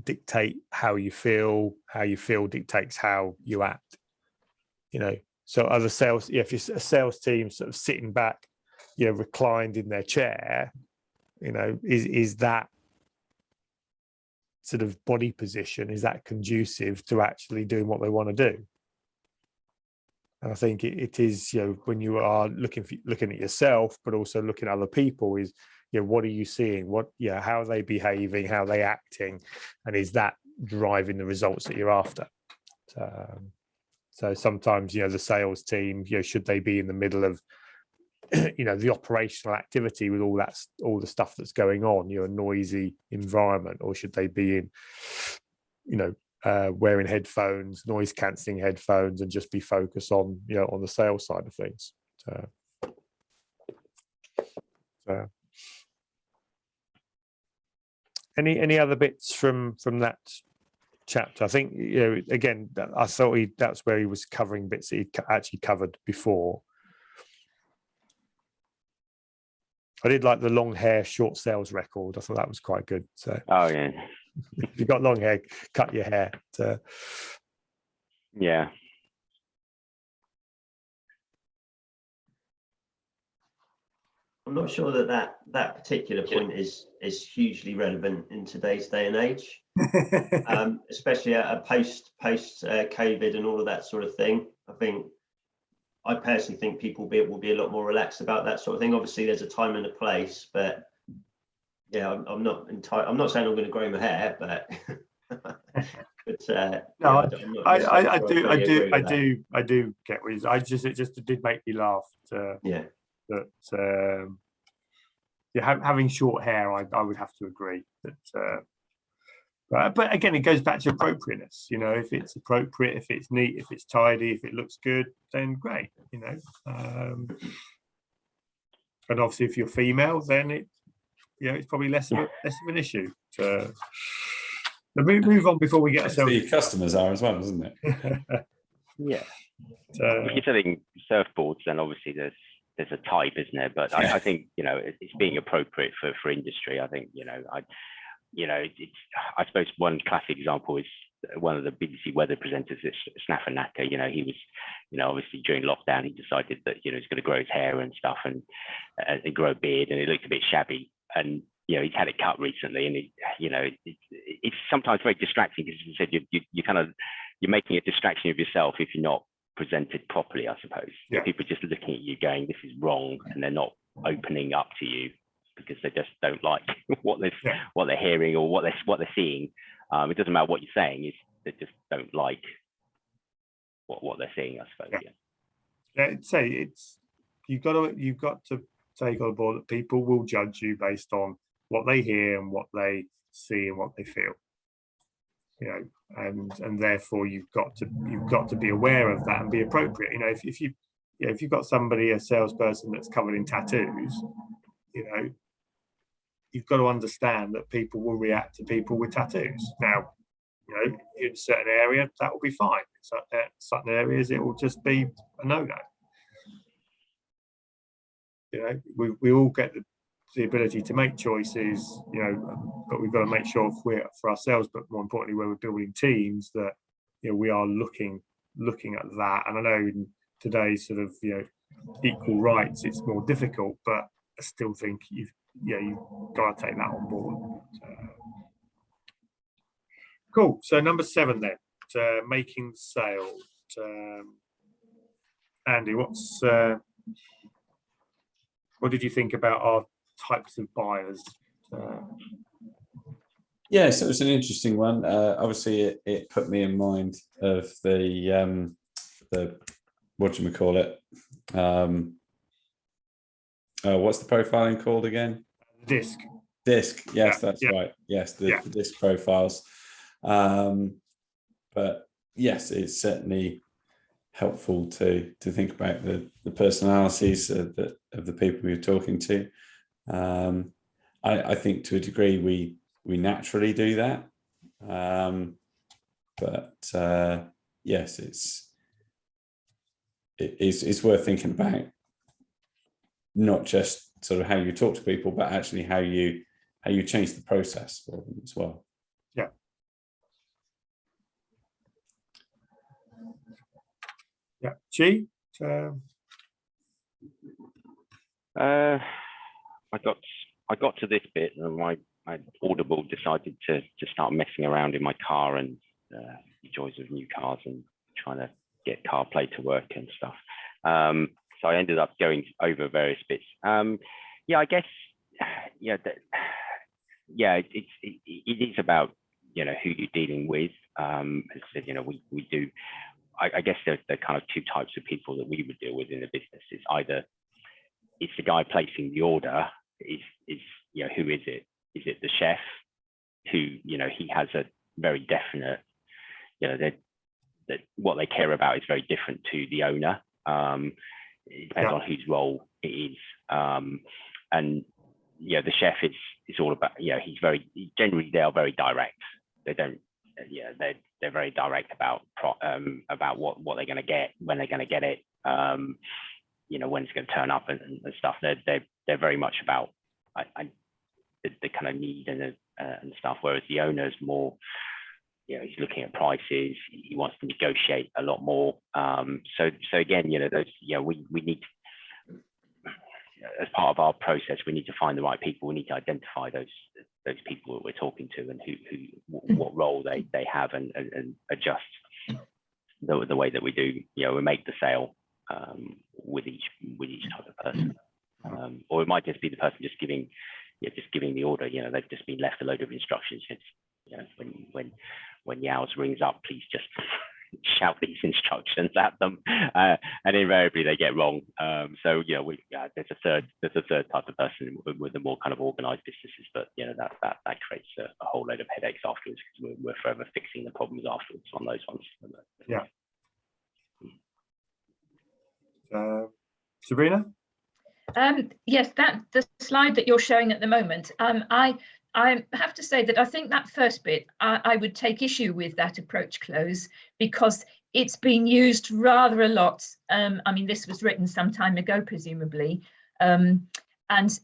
dictate how you feel. How you feel dictates how you act. You know, so other sales, if you're a sales team sort of sitting back, you know, reclined in their chair, you know, is that sort of body position, is that conducive to actually doing what they want to do? And I think it is, you know, when you are looking at yourself, but also looking at other people, is, you know, what are you seeing? How are they behaving? How are they acting? And is that driving the results that you're after? So sometimes, you know, the sales team, you know, should they be in the middle of, you know, the operational activity with all the stuff that's going on, you know, a noisy environment, or should they be in, you know, wearing headphones, noise cancelling headphones, and just be focused on, you know, on the sales side of things? Any other bits from that chapter? I think, you know, again, I thought that's where he was covering bits that he'd actually covered before. I did like the long hair, short sales record. I thought that was quite good. So, oh yeah, if you've got long hair, cut your hair. Yeah. I'm not sure that particular point is hugely relevant in today's day and age, especially a post COVID and all of that sort of thing. I personally think people will be a lot more relaxed about that sort of thing. Obviously, there's a time and a place, but yeah, I'm not saying I'm going to grow my hair, but no, I do get what he's. It just did make me laugh. Having short hair, I would have to agree that. But again, it goes back to appropriateness. You know, if it's appropriate, if it's neat, if it's tidy, if it looks good, then great. You know, and obviously, if you're female, then it's probably less of an issue. Move on before we get ourselves. The customers are as well, isn't it? Yeah. If you're selling surfboards, then obviously there's a type, isn't there? But I think, you know, it's being appropriate for industry. I think, you know, I suppose one classic example is one of the BBC weather presenters, Snaffer. You know, he was, you know, obviously during lockdown, he decided that, you know, he's going to grow his hair and stuff, and grow a beard, and it looked a bit shabby. And, you know, he's had it cut recently, and it's sometimes very distracting, because as you said, you're making a distraction of yourself if you're not presented properly, I suppose. Yeah. People just looking at you going, this is wrong, and they're not opening up to you because they just don't like what they're hearing or what they're seeing. It doesn't matter what you're saying, they just don't like what they're seeing, I suppose. You've got to take on board that people will judge you based on what they hear and what they see and what they feel. And therefore you've got to be aware of that and be appropriate. If you've got a salesperson that's covered in tattoos, you've got to understand that people will react to people with tattoos. Now, in a certain area that will be fine. In certain areas it will just be a no-no. We all get the ability to make choices, but we've got to make sure for ourselves, but more importantly, when we're building teams, that we are looking at that. And I know in today's sort of equal rights, it's more difficult, but I still think you've got to take that on board. Cool. So number 7 then, making the sale. Andy, what did you think about our types of buyers? Yeah, so it was an interesting one. Obviously, it put me in mind of the whatchamacallit. What's the profiling called again? Disc. Yes, that's right. Yes, the disc profiles. But yes, it's certainly helpful to think about the personalities of the people you're talking to. I think to a degree we naturally do that, but yes, it's worth thinking about, not just sort of how you talk to people, but actually how you change the process for them as well. G? I got to this bit and my Audible decided to start messing around in my car and the joys of new cars and trying to get CarPlay to work and stuff. So I ended up going over various bits. I guess, it is about, who you're dealing with. As I said, we do, I guess there are kind of 2 types of people that we would deal with in the business. It's either it's the guy placing the order, who is it? Is it the chef who, he has a very definite, that what they care about is very different to the owner. It depends on whose role it is. And the chef is all about, generally they are very direct. They don't, they're very direct about what they're going to get, when they're going to get it, when it's going to turn up and stuff. They're very much about the kind of need and stuff. Whereas the owner's more, he's looking at prices. He wants to negotiate a lot more. So again, we need to, as part of our process, we need to find the right people. We need to identify those people that we're talking to and what role they have and adjust the way that we do. We make the sale with each type of person, or it might just be the person just giving the order. They've just been left a load of instructions. When the hours rings up, please just shout these instructions at them, and invariably they get wrong. So there's a third type of person with the more kind of organized businesses, but that creates a whole load of headaches afterwards, because we're forever fixing the problems afterwards on those ones. Sabrina? Yes, the slide that you're showing at the moment, I have to say that I think that first bit, I would take issue with that approach close, because it's been used rather a lot. I mean, this was written some time ago, presumably. And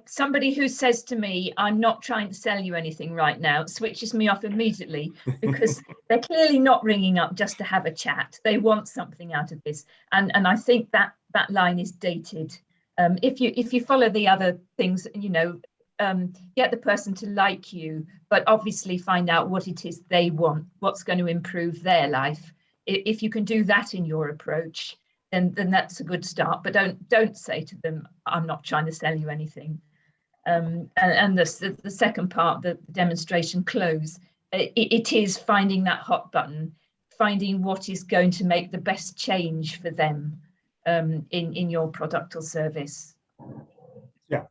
somebody who says to me, I'm not trying to sell you anything right now, switches me off immediately, because they're clearly not ringing up just to have a chat. They want something out of this. And I think that line is dated. If you follow the other things, get the person to like you, but obviously find out what it is they want, what's going to improve their life. If you can do that in your approach, then that's a good start. But don't say to them, I'm not trying to sell you anything. And the second part, the demonstration close, it is finding that hot button, finding what is going to make the best change for them in your product or service. Yeah.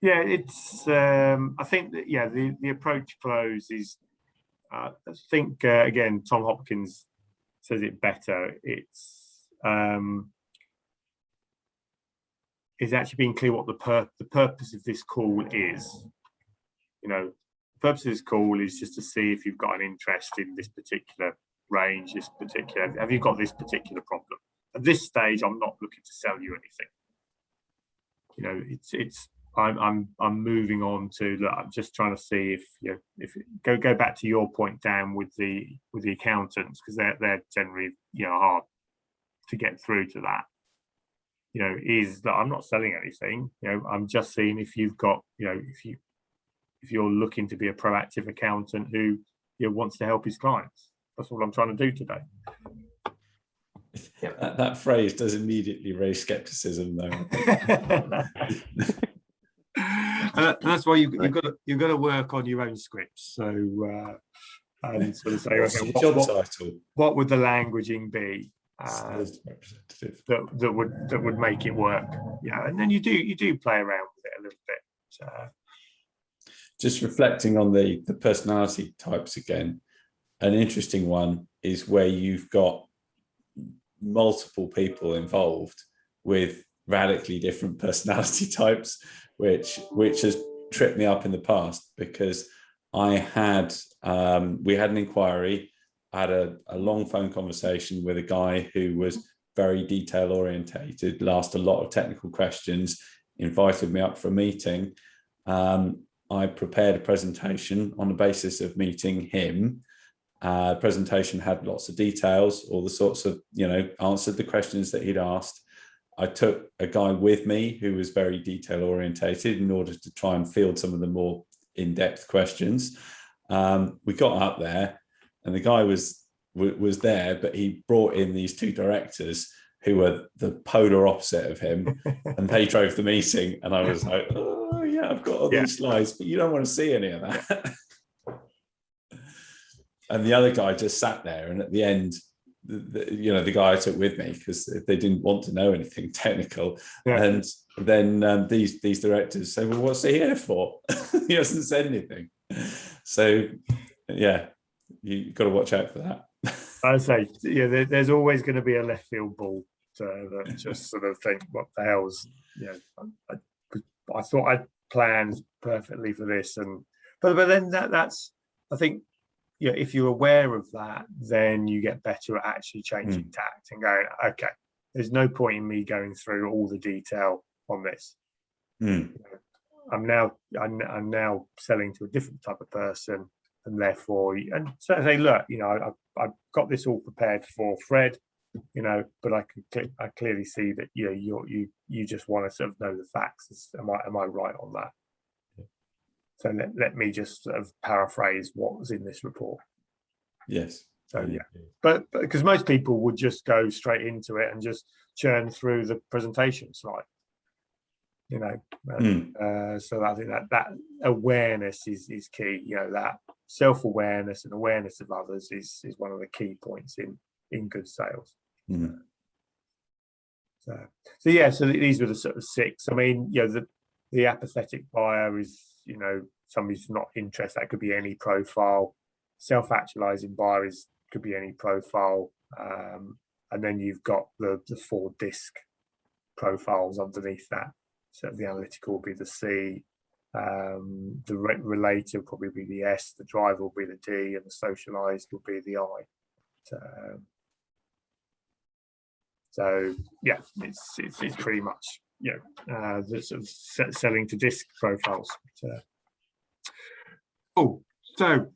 Yeah, it's I think that, yeah, the approach close is I think again, Tom Hopkins says it better. It's actually being clear what the purpose of this call is. You know, the purpose of this call is just to see if you've got an interest in this particular range, have you got this particular problem. At this stage, I'm not looking to sell you anything. You know, I'm moving on to that. I'm just trying to see if go back to your point, Dan, with the accountants, because they're generally, you know, hard to get through to that. You know, is that I'm not selling anything. You know, I'm just seeing if you've got, you know, if you're looking to be a proactive accountant who, you know, wants to help his clients. That's what I'm trying to do today. That phrase does immediately raise skepticism, though. And that's why you've got to work on your own scripts. So and sort of say, okay, job title? What would the languaging be that would make it work? Yeah, and then you do play around with it a little bit. Just reflecting on the personality types again, an interesting one is where you've got multiple people involved with radically different personality types, which has tripped me up in the past, because I had we had an inquiry. I had a long phone conversation with a guy who was very detail orientated, asked a lot of technical questions, invited me up for a meeting. I prepared a presentation on the basis of meeting him. Presentation had lots of details, all the sorts of, you know, answered the questions that he'd asked. I took a guy with me who was very detail orientated in order to try and field some of the more in-depth questions. We got up there and the guy was there, but he brought in these two directors who were the polar opposite of him, and they drove the meeting. And I was like, oh yeah, I've got all these slides, but you don't want to see any of that. And the other guy just sat there, and at the end, the guy I took with me, because they didn't want to know anything technical. And then these directors say, well, what's he here for? He hasn't said anything. So yeah, you've got to watch out for that. I say, yeah, there's always going to be a left field ball that just sort of think, what the hell's, you know, I thought I'd planned perfectly for this, but then that's, I think, you know, if you're aware of that, then you get better at actually changing tact and going, okay, there's no point in me going through all the detail on this. You know, I'm now selling to a different type of person, and therefore, and so I say, look, you know, I've got this all prepared for Fred, you know, but I clearly see that, you know, you just want to sort of know the facts. Am I right on that? So let me just sort of paraphrase what was in this report. Yes. So yeah, but because most people would just go straight into it and just churn through the presentation slide, you know. So I think that awareness is key. You know, that self-awareness and awareness of others is one of the key points in good sales. So yeah, so these were the sort of 6. I mean, you know, the apathetic buyer is, you know, somebody who's not interested. That could be any profile. Self-actualizing buyer could be any profile. And then you've got the 4 disc profiles underneath that. So the analytical will be the C, the relator will probably be the S, the driver will be the D, and the socialized will be the I. So yeah, it's pretty much, you know, the sort of selling to disc profiles. So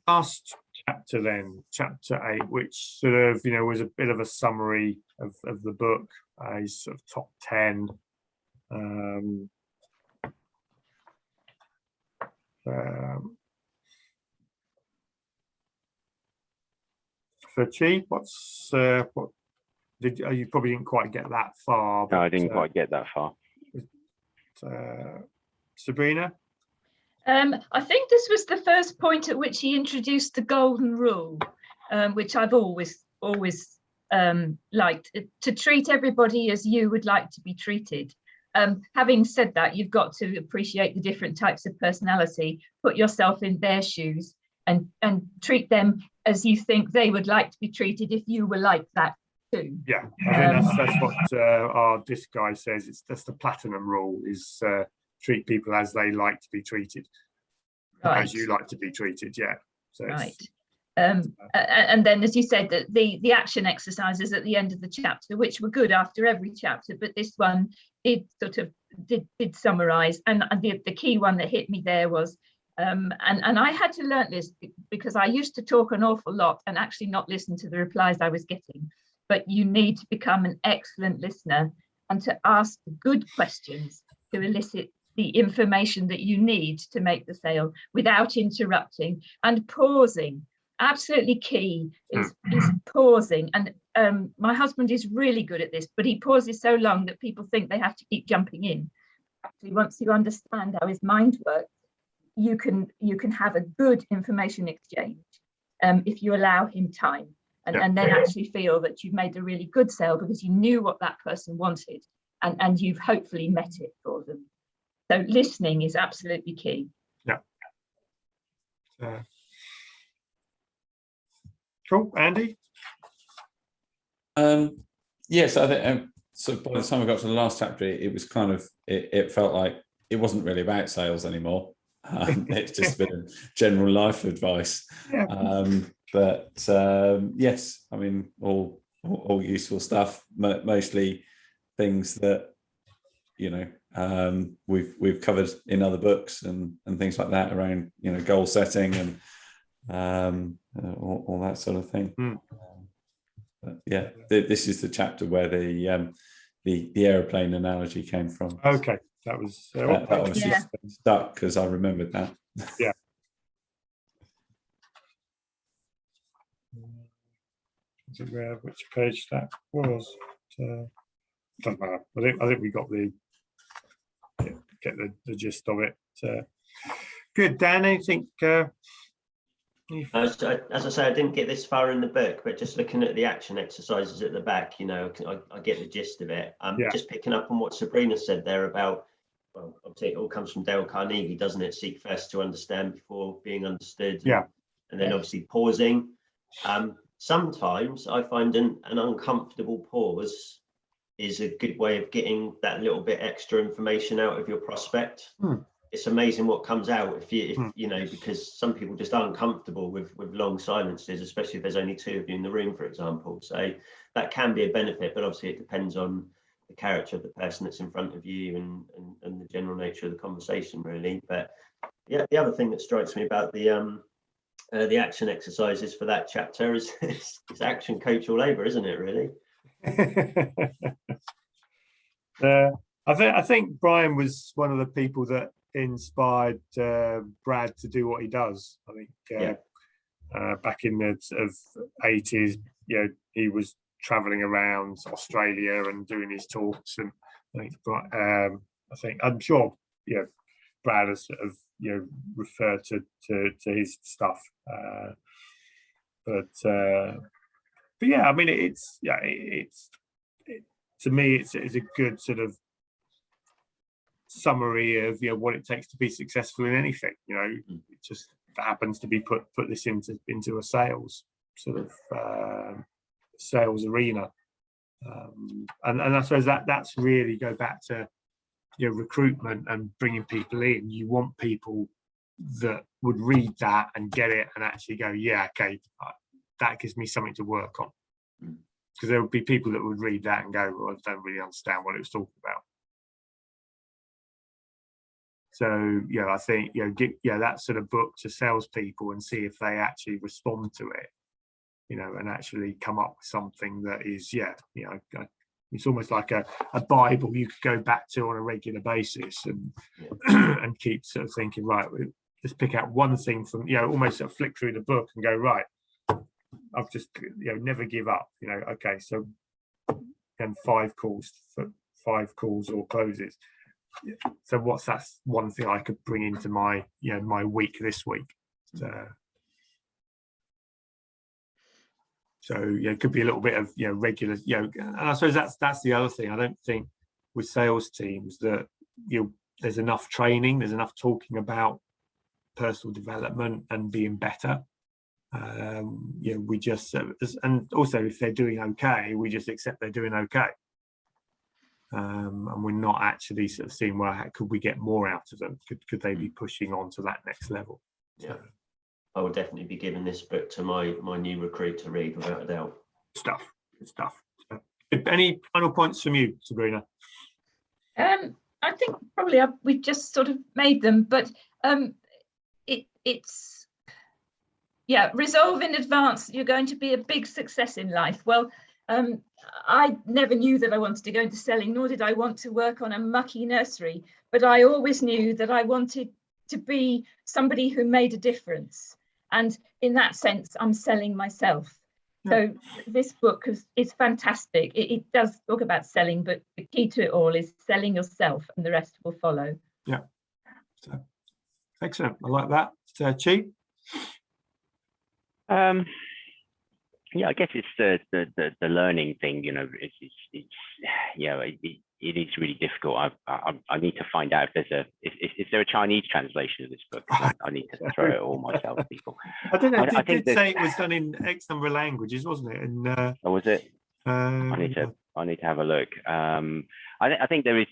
last chapter then, chapter 8, which sort of, you know, was a bit of a summary of the book, his sort of top 10. for Chi, what's what did you probably didn't quite get that far? No, I but, didn't quite get that far. Sabrina? I think this was the first point at which he introduced the golden rule, which I've always liked, to treat everybody as you would like to be treated. Having said that, you've got to appreciate the different types of personality, put yourself in their shoes, and treat them as you think they would like to be treated if you were like that too. Yeah, I think that's what our disc guy says. That's the platinum rule, is treat people as they like to be treated, right. As you like to be treated. Yeah. So right. And then, as you said, that the action exercises at the end of the chapter, which were good after every chapter, but this one did summarize. And the key one that hit me there was, and I had to learn this because I used to talk an awful lot and actually not listen to the replies I was getting. But you need to become an excellent listener and to ask good questions to elicit the information that you need to make the sale without interrupting, and pausing. Absolutely key is pausing. And my husband is really good at this, but he pauses so long that people think they have to keep jumping in. Actually, once you understand how his mind works, you can have a good information exchange if you allow him time. And then actually feel that you've made a really good sale because you knew what that person wanted, and you've hopefully met it for them. So listening is absolutely key. Yeah. Cool. Andy? Yes, I think so. By the time I got to the last chapter, it was kind of, it felt like it wasn't really about sales anymore. It's just a bit of general life advice. Yeah. But yes, I mean, all useful stuff, mostly things that, you know, we've covered in other books and things like that around, you know, goal setting and all that sort of thing. But yeah, this is the chapter where the aeroplane analogy came from. Okay, that was that obviously stuck because I remembered that. Yeah. Which page that was? Doesn't matter. I think we got get the gist of it. Good, Dan. I think. As I say, I didn't get this far in the book, but just looking at the action exercises at the back, you know, I get the gist of it. Just picking up on what Sabrina said there about, well, obviously it all comes from Dale Carnegie, doesn't it? Seek first to understand before being understood. And then obviously pausing. Sometimes I find an uncomfortable pause is a good way of getting that little bit extra information out of your prospect. It's amazing what comes out if you know, because some people just aren't comfortable with long silences, especially if there's only two of you in the room, for example. So that can be a benefit, but obviously it depends on the character of the person that's in front of you and the general nature of the conversation, really. But yeah, the other thing that strikes me about the action exercises for that chapter is it's action coach all over, isn't it, really? I think Brian was one of the people that inspired Brad to do what he does. I think back in the sort of 80s, you know, he was traveling around Australia and doing his talks, and I'm sure, you know, Brad has sort of, you know, referred to his stuff, but yeah, I mean, it's to me it's a good sort of summary of, you know, what it takes to be successful in anything. You know, it just happens to be put this into a sales sort of sales arena, and I suppose that's really go back to, you know, recruitment and bringing people in. You want people that would read that and get it and actually go, yeah, okay, that gives me something to work on. Because there would be people that would read that and go, well, I don't really understand what it was talking about. So, yeah, I think, you know, get that sort of book to salespeople and see if they actually respond to it, you know, and actually come up with something that is, you know, it's almost like a Bible you could go back to on a regular basis and and keep sort of thinking, right, just pick out one thing from, you know, almost sort of flick through the book and go, right, I've just, you know, never give up. You know, okay, so and 5 calls for 5 calls or closes. So what's that one thing I could bring into my, you know, my week this week? So yeah, it could be a little bit of, you know, regular, you know, and I suppose that's the other thing. I don't think with sales teams that, you know, there's enough training, there's enough talking about personal development and being better. You know, we just and also if they're doing okay, we just accept they're doing okay. And we're not actually sort of seeing, well, how could we get more out of them? Could they be pushing on to that next level? Yeah. I will definitely be giving this book to my new recruit to read, without a doubt. Good stuff. Any final points from you, Sabrina? I think probably we've just sort of made them, but it's resolve in advance. You're going to be a big success in life. Well, I never knew that I wanted to go into selling, nor did I want to work on a mucky nursery, but I always knew that I wanted to be somebody who made a difference. And in that sense, I'm selling myself. So this book is fantastic. It does talk about selling, but the key to it all is selling yourself, and the rest will follow. Yeah. So, excellent. I like that. Chi? Yeah, I guess it's the learning thing. You know, it's you know, it is really difficult. I need to find out if there a Chinese translation of this book. I need to throw it all myself, people. I don't know. I did say it was done in X number of languages, wasn't it? And oh, was it? I need to have a look. I think there is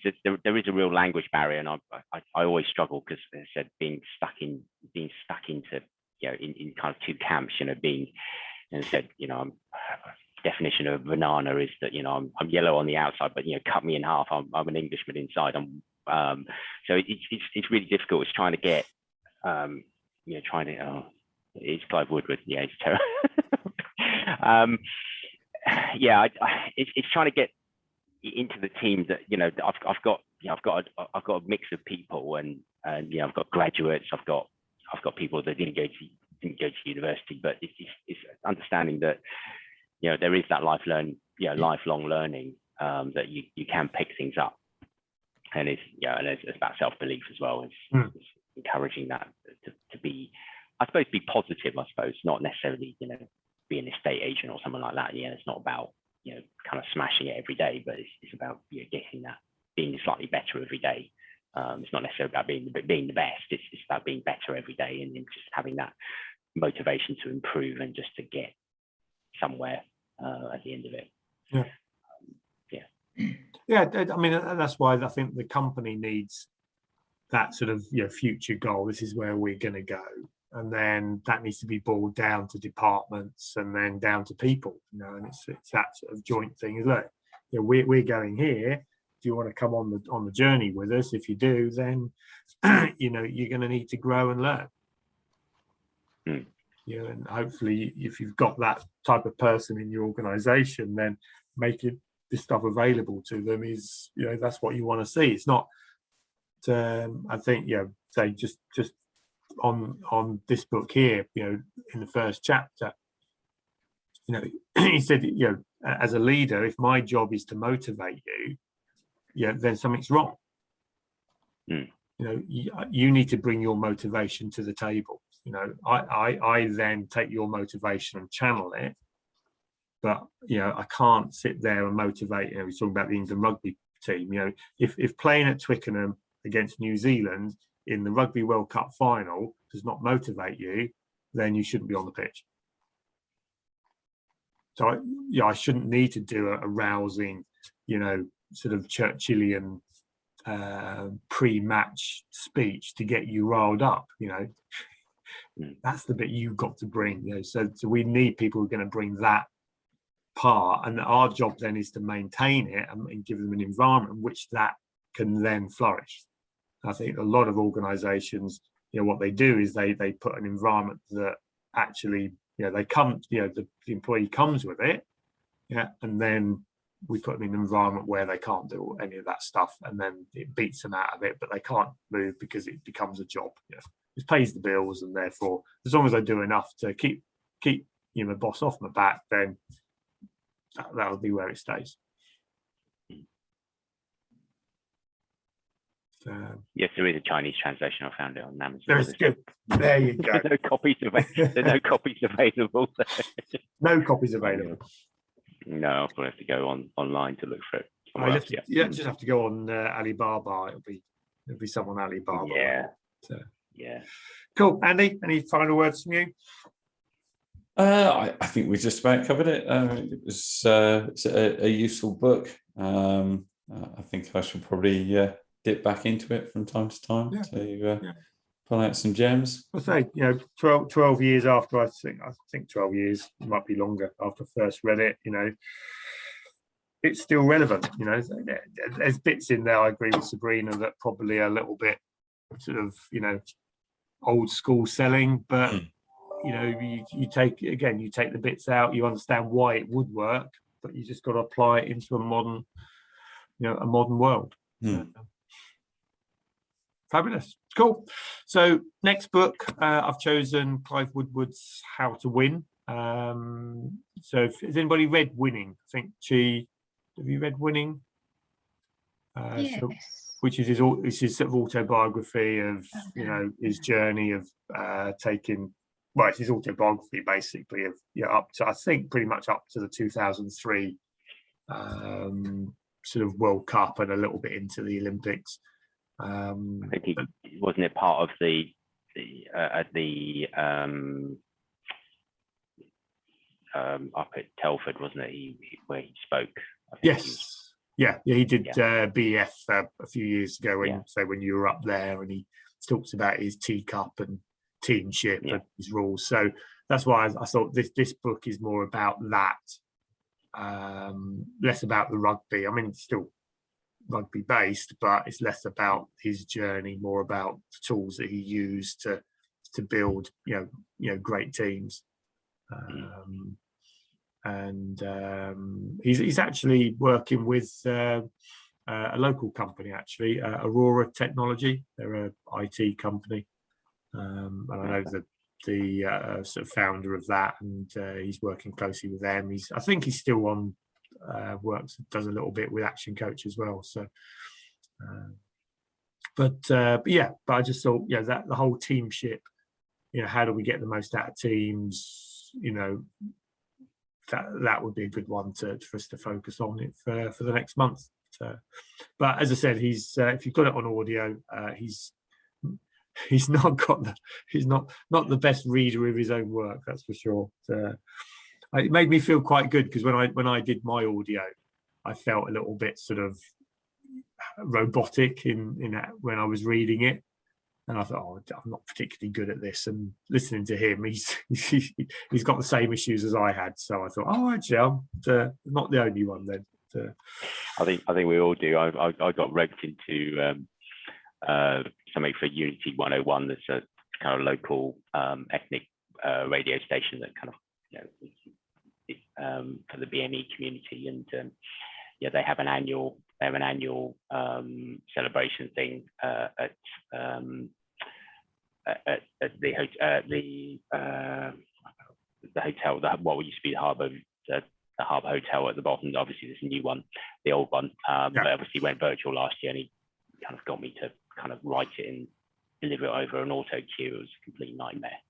a real language barrier, and I always struggle because, as I said, being stuck into, you know, in kind of 2 camps. You know, being, and I said, you know, definition of banana is that, you know, I'm yellow on the outside, but, you know, cut me in half. I'm an Englishman inside. So it's really difficult. It's trying to get, you know, it's Clive Woodward. Yeah, it's terrible. Yeah, it's trying to get into the team that, you know, I've got a mix of people, and you know, I've got graduates, I've got people that didn't go to university, but it's understanding that, you know, there is that lifelong learning, that you can pick things up, and it's about self-belief as well. It's encouraging that to be, I suppose, be positive. I suppose not necessarily, you know, be an estate agent or something like that. Yeah, it's not about, you know, kind of smashing it every day, but it's about, you know, getting that, being slightly better every day. It's not necessarily about being the best. It's about being better every day, and just having that motivation to improve and just to get somewhere at the end of it. Yeah, I mean, that's why I think the company needs that sort of, you know, future goal. This is where we're going to go, and then that needs to be boiled down to departments, and then down to people. You know, and it's that sort of joint thing, isn't it? You know, we're going here. Do you want to come on the journey with us? If you do, then you know, you're going to need to grow and learn. You know, and hopefully, if you've got that type of person in your organisation, then making this stuff available to them is, you know, that's what you want to see. It's not. I think, you know, say just on this book here, you know, in the first chapter, you know, he said, you know, as a leader, if my job is to motivate you, yeah, then something's wrong. You know, you need to bring your motivation to the table. You know, I then take your motivation and channel it, but, you know, I can't sit there and motivate. You know, we're talking about the England rugby team. You know, if playing at Twickenham against New Zealand in the Rugby World Cup final does not motivate you, then you shouldn't be on the pitch. So I shouldn't need to do a rousing, you know, sort of Churchillian pre-match speech to get you riled up. You know, that's the bit you've got to bring. You know, so we need people who are going to bring that part, and our job then is to maintain it and give them an environment in which that can then flourish. I think a lot of organisations, you know, what they do is they put an environment that actually, you know, they come, you know, the employee comes with it, yeah, and then we put them in an environment where they can't do any of that stuff, and then it beats them out of it, but they can't move because it becomes a job. You know, it pays the bills, and therefore, as long as I do enough to keep my boss off my back, then that'll be where it stays. Yes, there is a Chinese translation. I found it on Amazon. There's good. There you go. There's no copies available. No copies available. No, I'll probably have to go online to look for it. Just have to go on Alibaba. It'll be someone Alibaba. Yeah. So. Yeah. Cool. Andy, any final words from you? I think we just about covered it. It's a useful book. I think I should probably dip back into it from time to time to pull out some gems. I'll say, 12 years after, I think 12 years, it might be longer after I first read it, it's still relevant. There's bits in there, I agree with Sabrina, that probably are a little bit sort of, old school selling, but you take the bits out, you understand why it would work, but you just got to apply it into a modern world. Fabulous. Cool. So next book, I've chosen Clive Woodward's How to Win. So has anybody read Winning? I think have you read Winning? Yes. Which is his sort of autobiography of his journey of taking. Well, it's his autobiography basically of up to, I think, pretty much up to the 2003 sort of World Cup and a little bit into the Olympics. I think wasn't it part of the up at Telford, wasn't it? where he spoke. Yes. He did BF a few years ago when you were up there, and he talks about his teacup and teamship and his rules. So that's why I thought this book is more about that, less about the rugby. I mean, it's still rugby based, but it's less about his journey, more about the tools that he used to build great teams. And he's actually working with a local company, actually, Aurora Technology. They're a IT company, and I know the sort of founder of that, and he's working closely with them. I think he's still on does a little bit with Action Coach as well. So, but I just thought, that the whole teamship, how do we get the most out of teams? That would be a good one for us to focus on it for the next month. But as I said, he's if you've got it on audio, he's not the best reader of his own work, that's for sure. It made me feel quite good, because when I did my audio, I felt a little bit sort of robotic in when I was reading it, and I thought, I'm not particularly good at this. And listening to him, he's got the same issues as I had. So I thought, actually, I'm not the only one then. I think we all do. I got roped into something for Unity 101. That's a kind of local ethnic radio station that kind of for the BME community, and they have an annual celebration thing at the hotel, what used to be the Harbour Hotel at the bottom. Obviously, there's a new one, the old one. But obviously went virtual last year, and he kind of got me to kind of write it and deliver it over an auto cue. It was a complete nightmare.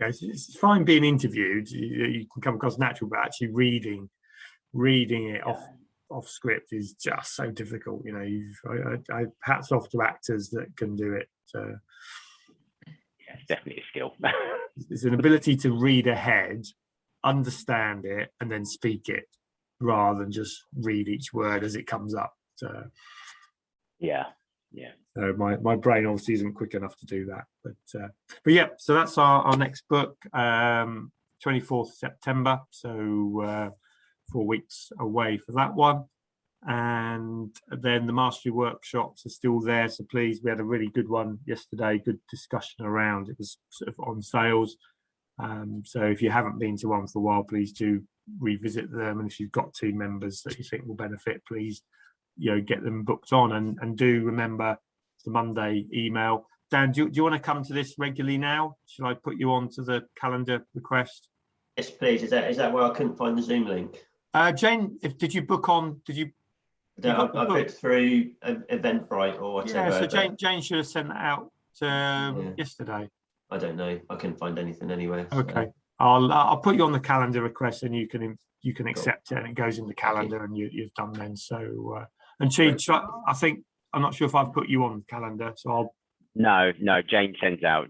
It's fine being interviewed. You can come across natural, but actually reading it off script is just so difficult. I hats off to actors that can do it. It's definitely a skill. It's an ability to read ahead, understand it, and then speak it, rather than just read each word as it comes up. So my brain obviously isn't quick enough to do that. But so that's our next book, 24th September. So 4 weeks away for that one. And then the mastery workshops are still there, so please, we had a really good one yesterday, good discussion around it. Was sort of on sales, so if you haven't been to one for a while, please do revisit them, and if you've got team members that you think will benefit, please get them booked on, and do remember the Monday email. Dan, do you want to come to this regularly now? Shall I put you on to the calendar request? Yes, please. Is that where I couldn't find the Zoom link? Jane, did you book on? Did you? I booked through Eventbrite or whatever. Yeah, so Jane should have sent that out yesterday. I don't know. I couldn't find anything anywhere. Okay, so. I'll put you on the calendar request, and you can accept it, and it goes in the calendar, and you've done then. So and I think I'm not sure if I've put you on the calendar, so I'll. No. Jane sends out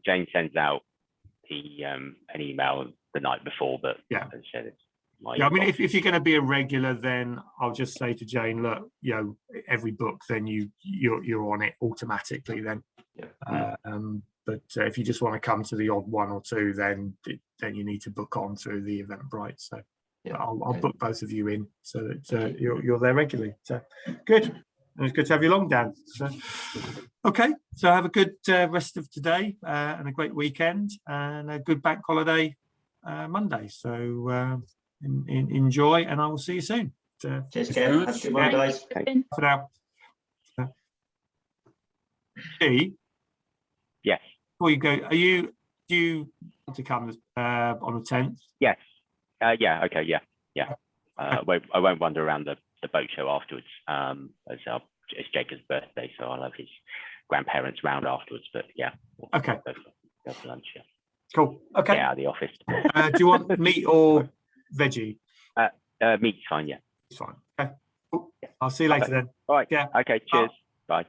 the an email the night before, but yeah. As I said, it's I mean, if you're going to be a regular, then I'll just say to Jane, look, every book, then you're on it automatically. Then, but if you just want to come to the odd one or two, then you need to book on through the Eventbrite. So I'll book both of you in so that you're there regularly. So good. And it's good to have you along, Dan. So, okay, so have a good rest of today and a great weekend and a good bank holiday Monday. So enjoy, and I will see you soon. Cheers, Kev. Have a good one, guys. For now. Yes. Before you go, do you want to come on the 10th? Yes. Yeah. Okay. Yeah. I won't wander around the boat show afterwards. As it's Jacob's birthday, so I'll have his grandparents round afterwards. But yeah. Okay. Go for lunch. Yeah. Cool. Okay. Get out of the office. Do you want meat or veggie? Meat's fine. Yeah. It's fine. Okay. Cool. I'll see you later then. All right. Yeah. Okay. Cheers. Bye.